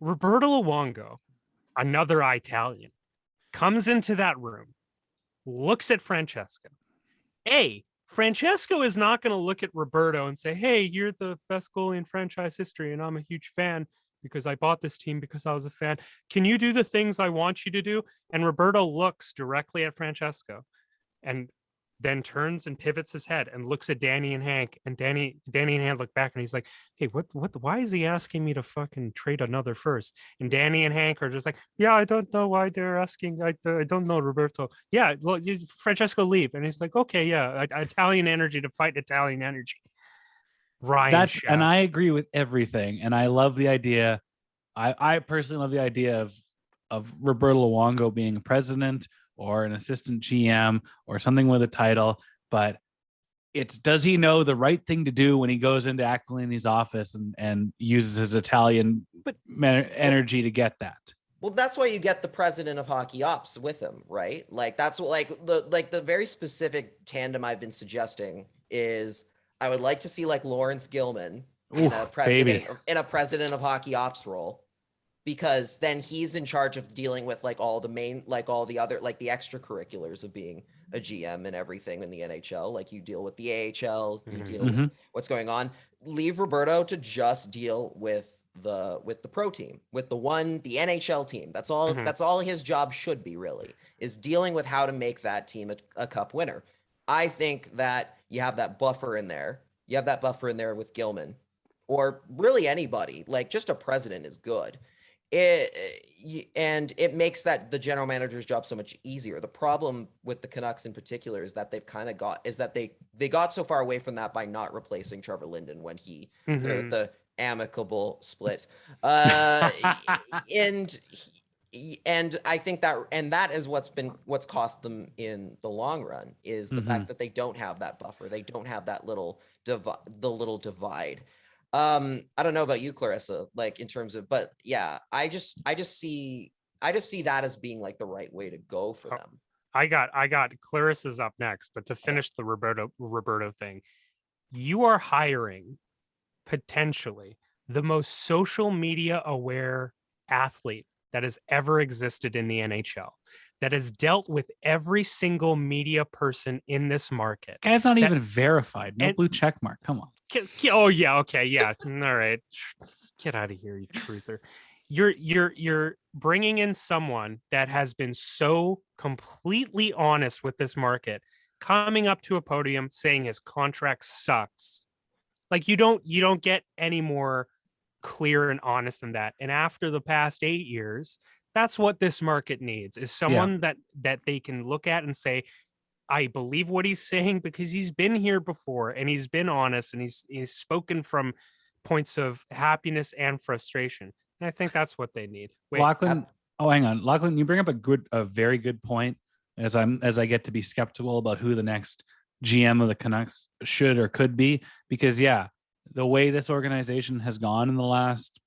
Roberto Luongo, another Italian, comes into that room, looks at Francesca, Francesco is not going to look at Roberto and say, hey, you're the best goalie in franchise history, and I'm a huge fan because I bought this team because I was a fan. Can you do the things I want you to do? And Roberto looks directly at Francesco and then turns and pivots his head and looks at Danny and Hank, and Danny and Hank look back and he's like, hey, why is he asking me to fucking trade another first? And Danny and Hank are just like, yeah, I don't know why they're asking. I don't know, Roberto. Yeah, well, Francesco, leave. And he's like, okay, yeah, Italian energy to fight Italian energy. Ryan, and I agree with everything. And I love the idea. I personally love the idea of Roberto Luongo being a president or an assistant GM or something with a title, but it's, does he know the right thing to do when he goes into Aquilini's office and uses his Italian energy to get that? Well, that's why you get the president of hockey ops with him, right? Like that's what, like the very specific tandem I've been suggesting is I would like to see like Lawrence Gilman in a president of hockey ops role, because then he's in charge of dealing with like all the other, like the extracurriculars of being a GM and everything in the NHL. Like you deal with the AHL, you deal with what's going on. Leave Roberto to just deal with the pro team, with the NHL team. That's all. That's all his job should be, really, is dealing with how to make that team a cup winner. I think that you have that buffer in there. You have that buffer in there with Gilman, or really anybody. Like just a president is good. It makes that the general manager's job so much easier. The problem with the Canucks in particular is that they got so far away from that by not replacing Trevor Linden when he the amicable split. And I think that is what's cost them in the long run is the fact that they don't have that buffer. They don't have that little divide. I don't know about you, Clarissa, like in terms of, but yeah, I just see that as being like the right way to go for them. I got Clarissa's up next, but to finish the Roberto thing, you are hiring potentially the most social media aware athlete that has ever existed in the NHL, that has dealt with every single media person in this market. Guy's not even verified. No blue check mark. Come on. Oh yeah, okay, yeah. All right, get out of here, you truther. You're bringing in someone that has been so completely honest with this market, coming up to a podium saying his contract sucks. Like you don't get any more clear and honest than that. And after the past 8 years, that's what this market needs, is someone that they can look at and say, I believe what he's saying because he's been here before and he's been honest and he's spoken from points of happiness and frustration. And I think that's what they need. Wait, Lachlan, hang on. Lachlan, you bring up a very good point as I get to be skeptical about who the next GM of the Canucks should or could be, because the way this organization has gone in the last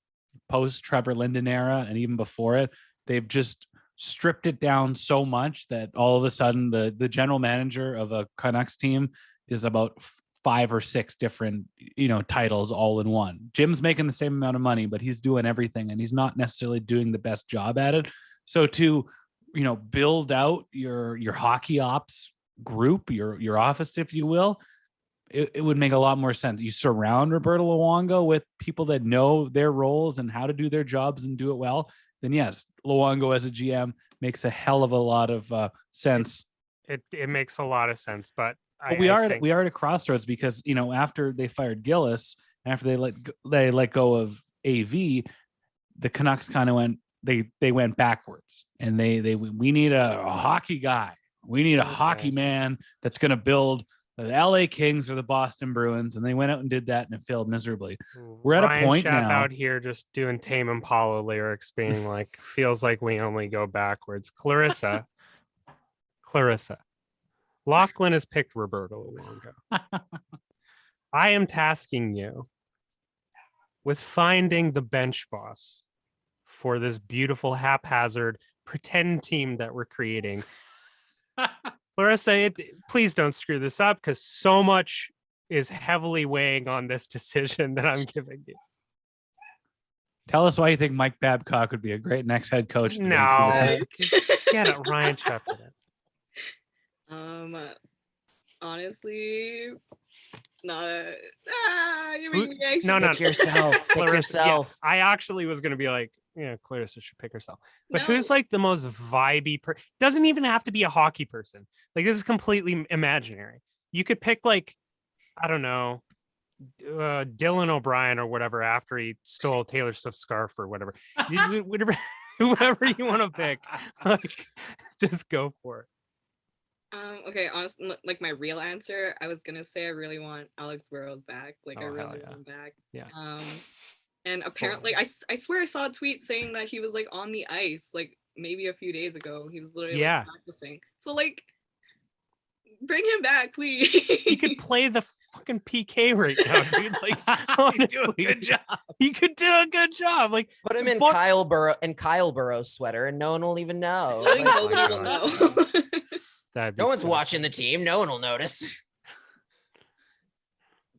post Trevor Linden era and even before it, they've just stripped it down so much that all of a sudden the general manager of a Canucks team is about 5 or 6 different titles all in one. Jim's making the same amount of money, but he's doing everything and he's not necessarily doing the best job at it. So to build out your hockey ops group, your office, if you will, it would make a lot more sense. You surround Roberto Luongo with people that know their roles and how to do their jobs and do it well. Then yes, Luongo as a GM makes a hell of a lot of sense. It makes a lot of sense, but we are at a crossroads because after they fired Gillis, after they let go of AV, the Canucks kind of went backwards, and we need a hockey guy. We need a hockey man that's going to build the LA Kings or the Boston Bruins, and they went out and did that, and it failed miserably. We're at a point now out here just doing Tame Impala lyrics, being like, feels like we only go backwards. Clarissa, Lachlan has picked Roberto Luongo. I am tasking you with finding the bench boss for this beautiful haphazard pretend team that we're creating. Clarissa, please don't screw this up, because so much is heavily weighing on this decision that I'm giving you. Tell us why you think Mike Babcock would be a great next head coach. No, get it, Ryan. Shut it. honestly, you make me anxious. No. Pick yourself. Pick yourself. Yeah, I actually was gonna be like, yeah, Clarissa should pick herself. But No. who's like the most vibey doesn't even have to be a hockey person. Like, this is completely imaginary. You could pick like, I don't know, Dylan O'Brien or whatever after he stole Taylor Swift's scarf or whatever. Whatever, whoever you want to pick, like, just go for it. Okay, honestly, like my real answer, I was gonna say I really want Alex Burrows back. Like, I really want him back. Yeah. And apparently, I swear I saw a tweet saying that he was like on the ice, like maybe a few days ago. He was literally like, practicing. So like, bring him back, please. He could play the fucking PK right now, dude. Like, honestly, good job. He could do a good job. Like, Put him in Kyle Burrow's sweater, and no one will even know. I think Like, nobody will know. no one's watching the team. No one will notice.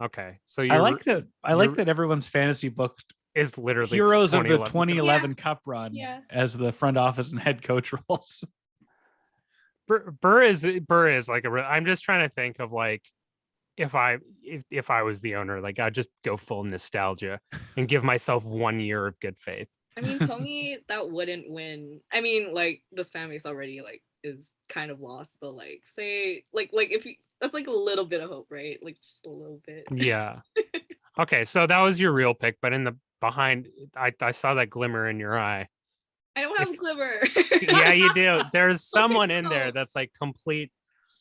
Okay, so I like that everyone's fantasy book is literally heroes of the 2011 Cup run as the front office and head coach roles. Burr is like I'm just trying to think of like if I was the owner, like I'd just go full nostalgia and give myself 1 year of good faith. I mean, tell me that wouldn't win. I mean, like, this fan base already like is kind of lost, but like, say like if you, that's like a little bit of hope, right? Like, just a little bit. Yeah. Okay, so that was your real pick, but in the behind, I saw that glimmer in your eye. I don't have a glimmer. Yeah, you do. There's someone in there that's like complete.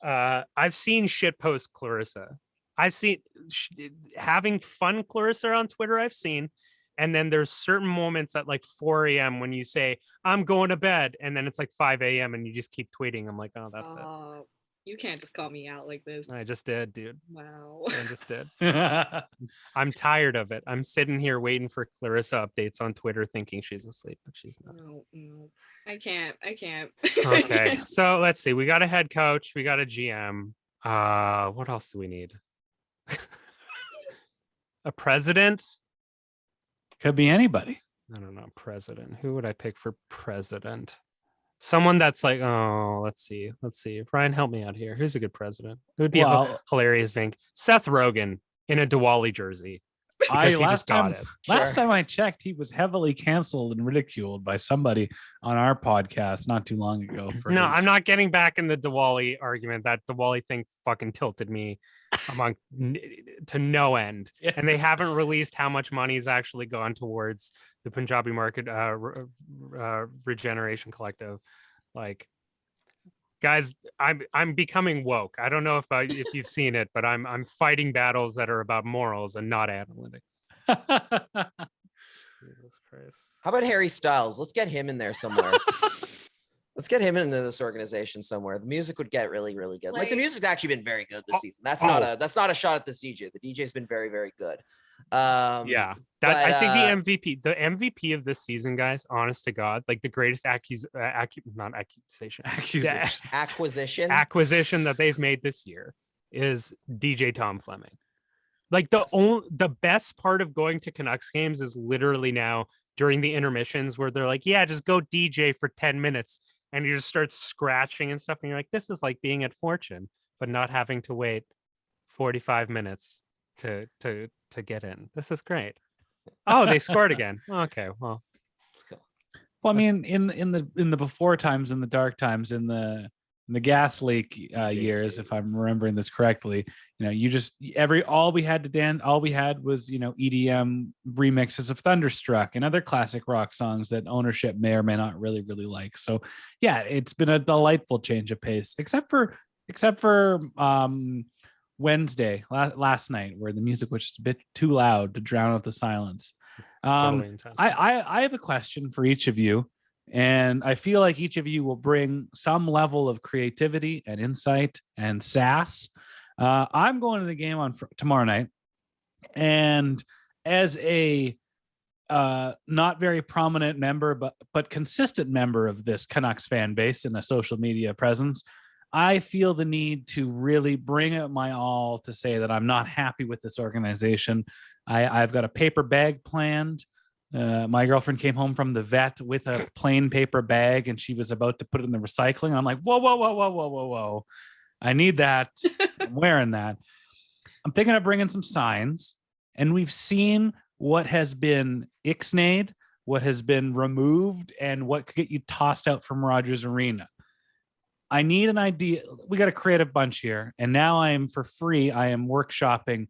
I've seen shit post Clarissa. I've seen having fun Clarissa on Twitter. I've seen, and then there's certain moments at like 4 a.m. when you say I'm going to bed, and then it's like 5 a.m. and you just keep tweeting. I'm like, oh, that's it. You can't just call me out like this. I just did, dude. Wow. I just did. I'm tired of it. I'm sitting here waiting for Clarissa updates on Twitter thinking she's asleep, but she's not. No. I can't. Okay. So let's see. We got a head coach. We got a GM. What else do we need? A president? Could be anybody. I don't know. President. Who would I pick for president? Someone that's like, oh, let's see. Ryan, help me out here. Who's a good president? It would be a hilarious thing. Seth Rogen in a Diwali jersey. Last time I checked, he was heavily canceled and ridiculed by somebody on our podcast not too long ago. I'm not getting back in the Diwali argument. That Diwali thing fucking tilted me to no end. Yeah. And they haven't released how much money has actually gone towards the Punjabi market regeneration collective. Like, guys, I'm becoming woke. I don't know if you've seen it, but I'm fighting battles that are about morals and not analytics. Jesus Christ. How about Harry Styles? Let's get him in there somewhere. Let's get him into this organization somewhere. The music would get really, really good. Like, the music's actually been very good this season. That's not a shot at this DJ. The DJ's been very, very good. I think the MVP of this season, guys, honest to God, like the greatest acquisition that they've made this year is DJ Tom Fleming. Like, the best part of going to Canucks games is literally now during the intermissions where they're like, yeah, just go DJ for 10 minutes. And you just start scratching and stuff. And you're like, this is like being at Fortune, but not having to wait 45 minutes to get in. This is great. Oh, they scored again. Okay, well. Well, I mean, in the before times, in the dark times, in the gas leak years, if I'm remembering this correctly, all we had was EDM remixes of Thunderstruck and other classic rock songs that ownership may or may not really like. So yeah, it's been a delightful change of pace, except for Wednesday last night, where the music was just a bit too loud to drown out the silence. I have a question for each of you, and I feel like each of you will bring some level of creativity and insight and sass. I'm going to the game on tomorrow night, and as a not very prominent member, but consistent member of this Canucks fan base and a social media presence, I feel the need to really bring it my all to say that I'm not happy with this organization. I've got a paper bag planned. My girlfriend came home from the vet with a plain paper bag, and she was about to put it in the recycling. I'm like, whoa. I need that. I'm wearing that. I'm thinking of bringing some signs, and we've seen what has been ixnayed, what has been removed, and what could get you tossed out from Rogers Arena. I need an idea. We got a creative bunch here, and now I am for free. I am workshopping.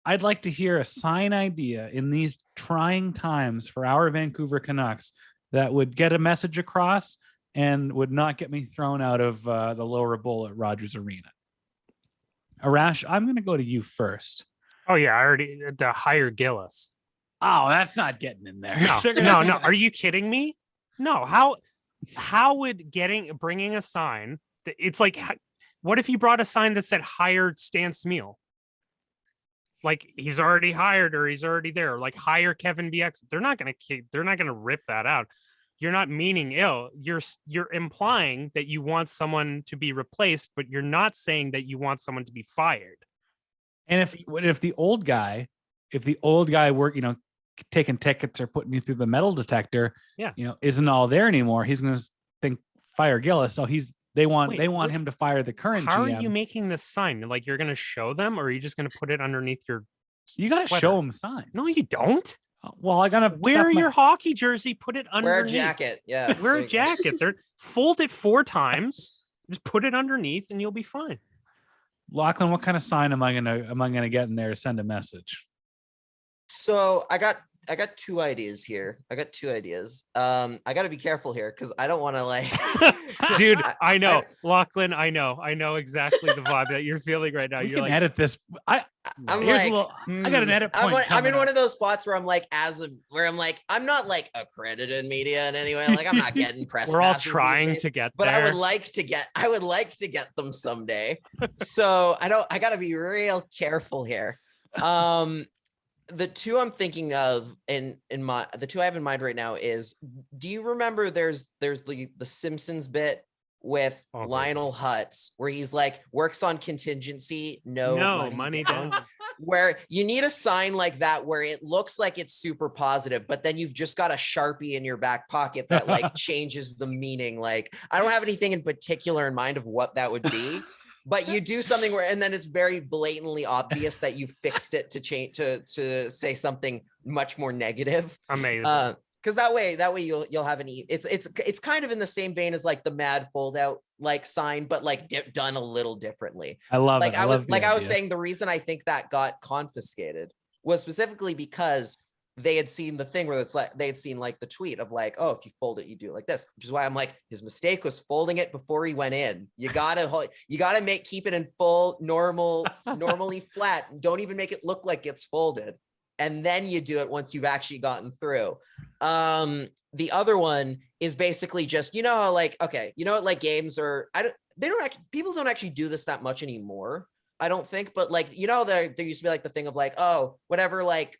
I'd like to hear a sign idea in these trying times for our Vancouver Canucks that would get a message across and would not get me thrown out of the lower bowl at Rogers Arena. Arash, I'm going to go to you first. Oh yeah, I already the hire Gillis. Oh, that's not getting in there. No. Are you kidding me? No. How would bringing a sign? It's like, what if you brought a sign that said "Hired Stan Smeel"? Like he's already hired or he's already there. Like hire Kevin BX. They're not gonna rip that out. You're not meaning ill. You're implying that you want someone to be replaced, but you're not saying that you want someone to be fired. And if the old guy work, taking tickets or putting you through the metal detector, isn't all there anymore, he's going to think fire Gillis. So they want him to fire the current How GM. are you making this sign? Like you're going to show them, or are you just going to put it underneath your? You got to show them signs. No, you don't. Well, I gotta wear your hockey jersey. Put it underneath. Wear a jacket. Yeah. Wear a jacket. Fold it 4 times. Just put it underneath, and you'll be fine. Lachlan, what kind of sign am I gonna get in there to send a message? So I got 2 ideas here. I got to be careful here because I don't want to like. Dude, I know, Lachlan. I know exactly the vibe that you're feeling right now. You're like, edit this. I got an edit point. I'm in one of those spots where I'm like, I'm not like accredited media in any way. Like I'm not getting press. We're all trying to get but there. I would like to get them someday. So I got to be real careful here. The 2 I'm thinking of the 2 I have in mind right now is, do you remember there's the Simpsons bit with Lionel Hutz where he's like works on contingency, no money down, where you need a sign like that where it looks like it's super positive, but then you've just got a Sharpie in your back pocket that like changes the meaning. Like I don't have anything in particular in mind of what that would be. But you do something and then it's very blatantly obvious that you fixed it to change to say something much more negative. Amazing. Because that way you'll have it's kind of in the same vein as like the mad fold out like sign, but like done a little differently. I love it. I was saying the reason I think that got confiscated was specifically because they had seen the thing where it's like they had seen like the tweet of like, oh, if you fold it, you do it like this, which is why I'm like, his mistake was folding it before he went in. You gotta keep it in full normally flat. And don't even make it look like it's folded. And then you do it once you've actually gotten through. The other one is basically just, like games are, people don't actually do this that much anymore. I don't think, but like, there used to be like the thing of like, oh, whatever, like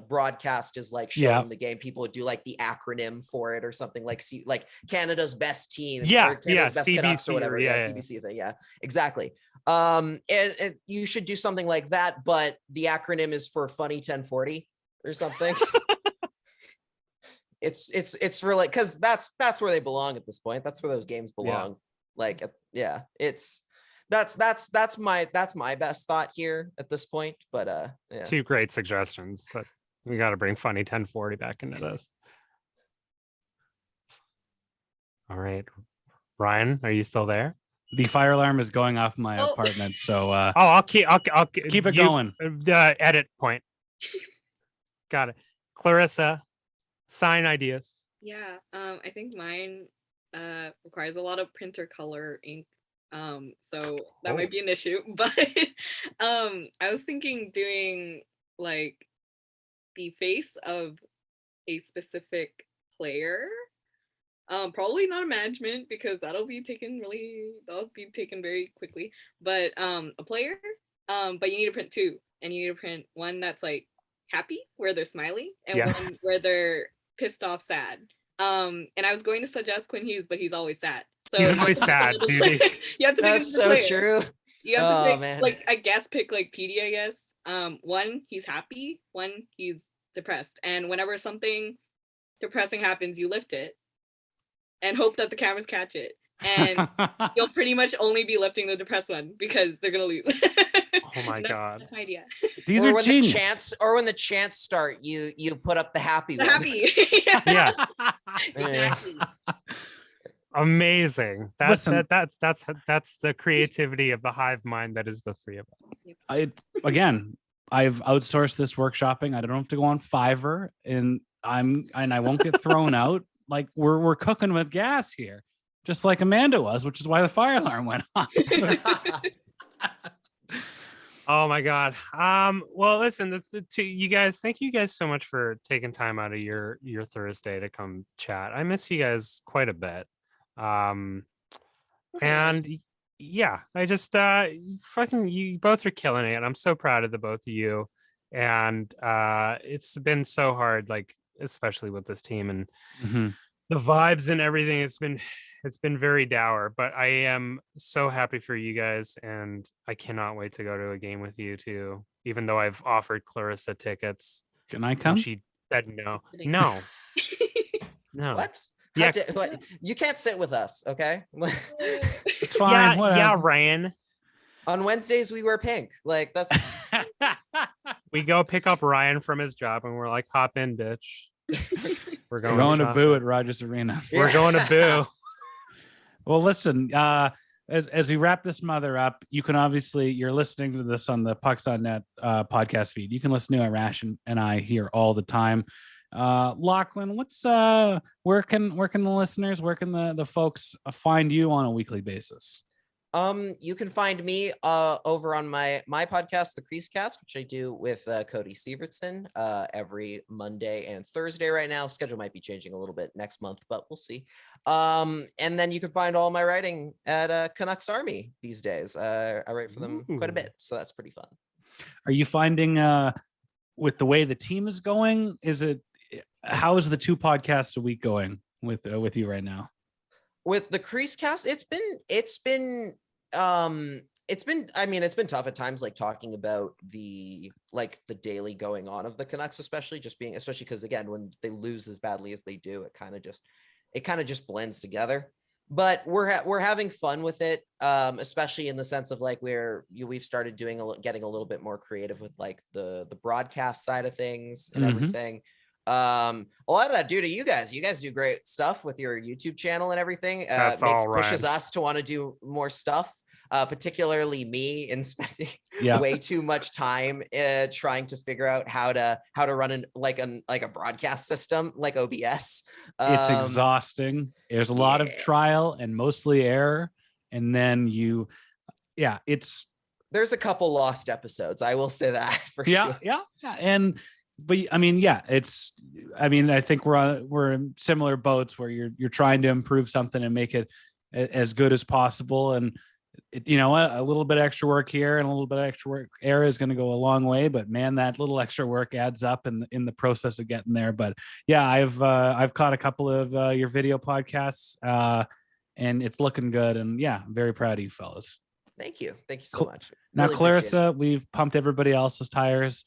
broadcast is like showing the game, people would do like the acronym for it or something like Canada's best team. Canada's best CBC Canucks or whatever. CBC thing. Yeah, exactly. And you should do something like that, but the acronym is for funny 1040 or something. It's really, because that's where they belong at this point. That's where those games belong. That's my best thought here at this point. But 2 great suggestions that we got to bring funny 1040 back into this. All right, Ryan, are you still there? The fire alarm is going off my apartment, so I'll keep it going. Edit point. Got it. Clarissa, sign ideas. Yeah, I think mine requires a lot of printer color ink. So that might be an issue, but I was thinking doing like the face of a specific player. Probably not a management because that'll be taken very quickly, but a player. But you need to print 2, and you need to print one that's like happy where they're smiling and one where they're pissed off sad. And I was going to suggest Quinn Hughes, but he's always sad. So he's always sad, dude. You have to pick so true. You have to pick, like, I guess pick like PD, I guess. One, he's happy, one, he's depressed. And whenever something depressing happens, you lift it and hope that the cameras catch it. and you'll pretty much only be lifting the depressed one because they're gonna lose. Oh my God. That's my idea. These or are when genius. the chants or when the chants start, you put up the happy The one. happy. Yeah. Exactly. Amazing. That's Listen. that's the creativity of the hive mind that is the three of us. I've outsourced this workshopping. I don't have to go on Fiverr, and I won't get thrown out. Like we're cooking with gas here, just like Amanda was, which is why the fire alarm went off. Oh my God. Well, listen, you guys, thank you guys so much for taking time out of your Thursday to come chat. I miss you guys quite a bit. And yeah, I just fucking, you both are killing it. I'm so proud of the both of you. And it's been so hard, like especially with this team and the vibes and everything. It's been very dour, but I am so happy for you guys, and I cannot wait to go to a game with you too, even though I've offered Clarissa tickets. Can I come? She said no. What? Yeah. What? You can't sit with us, okay? It's fine. Yeah, Ryan. On Wednesdays we wear pink. Like that's We go pick up Ryan from his job and we're like, hop in, bitch. We're going to shopping. Boo at Rogers Arena. We're going to Boo. Well, listen, as we wrap this mother up, you can obviously, you're listening to this on the Pucks on Net podcast feed. You can listen to Arash and I here all the time. Lachlan, what's where can the listeners, where can the folks find you on a weekly basis? You can find me over on my podcast, The Creasecast, which I do with Cody Sievertson every Monday and Thursday right now. Schedule might be changing a little bit next month, but we'll see. And then you can find all my writing at Canucks Army these days. I write for them quite a bit, so that's pretty fun. Are you finding with the way the team is going, how is the 2 podcasts a week going with you right now? With the Creasecast, it's been tough at times, like talking about the daily going on of the Canucks, especially because again, when they lose as badly as they do, it kind of just blends together. But we're having fun with it, especially in the sense of like we've started getting a little bit more creative with like the broadcast side of things and everything. A lot of that due to you guys do great stuff with your YouTube channel and everything. Pushes us to want to do more stuff, particularly me, in spending way too much time trying to figure out how to run a broadcast system like OBS. It's exhausting. There's a lot of trial and mostly error, and then there's a couple lost episodes, I will say that for sure. But I mean, I think we're in similar boats where you're trying to improve something and make it as good as possible. And a little bit of extra work here and a little bit of extra work there is going to go a long way. But man, that little extra work adds up in the process of getting there. But yeah, I've caught a couple of your video podcasts and it's looking good. And yeah, I'm very proud of you fellas. Thank you so much. Now, really, Clarissa, we've pumped everybody else's tires.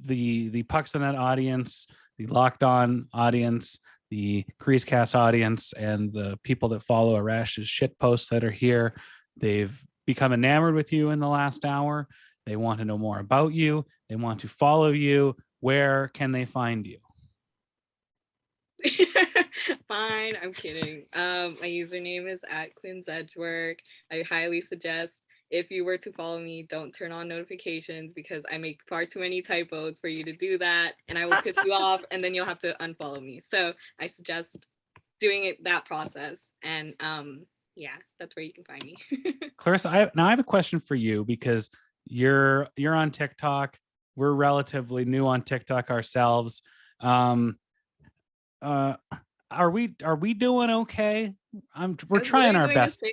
The Pucks on Net audience, the Locked On audience, the Creasecast audience, and the people that follow Arash's shit posts that are here, they've become enamored with you in the last hour. They want to know more about you. They want to follow you. Where can they find you? Fine, I'm kidding. My username is @QuinsEdgework. I highly suggest, if you were to follow me, don't turn on notifications because I make far too many typos for you to do that, and I will piss you off, and then you'll have to unfollow me. So I suggest doing that process, and that's where you can find me. Clarissa, I have a question for you because you're on TikTok. We're relatively new on TikTok ourselves. Are we doing okay? We're trying our best.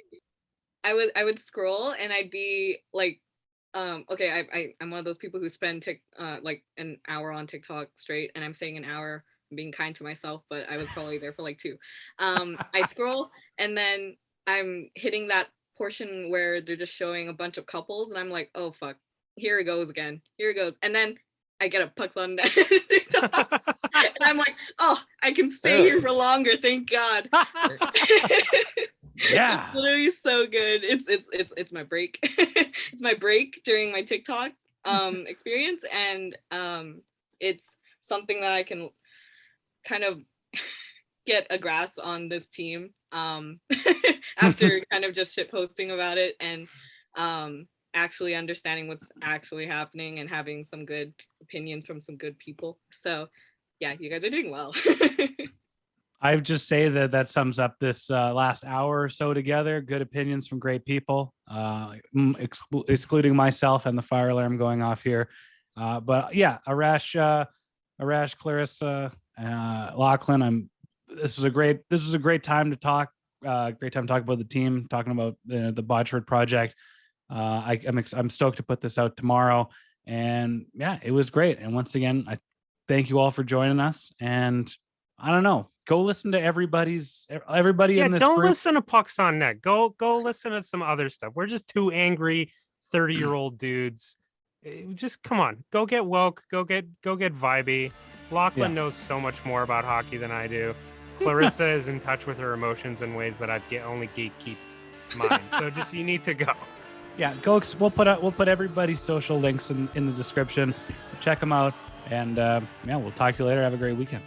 I would scroll and I'd be like, okay, I'm one of those people who spend like an hour on TikTok straight, and I'm saying an hour, I'm being kind to myself, but I was probably there for like 2. I scroll and then I'm hitting that portion where they're just showing a bunch of couples, and I'm like, oh fuck, here it goes again. Here it goes. And then I get a Pucks on Net TikTok. And I'm like, oh, I can stay here for longer. Thank God. Yeah. It's literally so good. It's my break. It's my break during my TikTok experience, and it's something that I can kind of get a grasp on this team after kind of just shit posting about it, and actually understanding what's actually happening and having some good opinions from some good people. So yeah, you guys are doing well. I would just say that sums up this last hour or so together. Good opinions from great people, excluding myself and the fire alarm going off here. But yeah, Arash, Clarissa, Lachlan, this was a great time to talk. Great time to talk about the team, talking about the Botchford Project. I'm stoked to put this out tomorrow, and yeah, it was great. And once again, I thank you all for joining us. And I don't know, go listen to everybody in this don't group. listen to Pucks on Net. Go listen to some other stuff. We're just two angry 30-year-old dudes. Just come on, go get woke, go get vibey. Lachlan knows so much more about hockey than I do. Clarissa is in touch with her emotions in ways that I've only gatekeeped mine. So just, you need to go. Yeah, go. We'll put everybody's social links in the description. Check them out, and yeah, we'll talk to you later. Have a great weekend.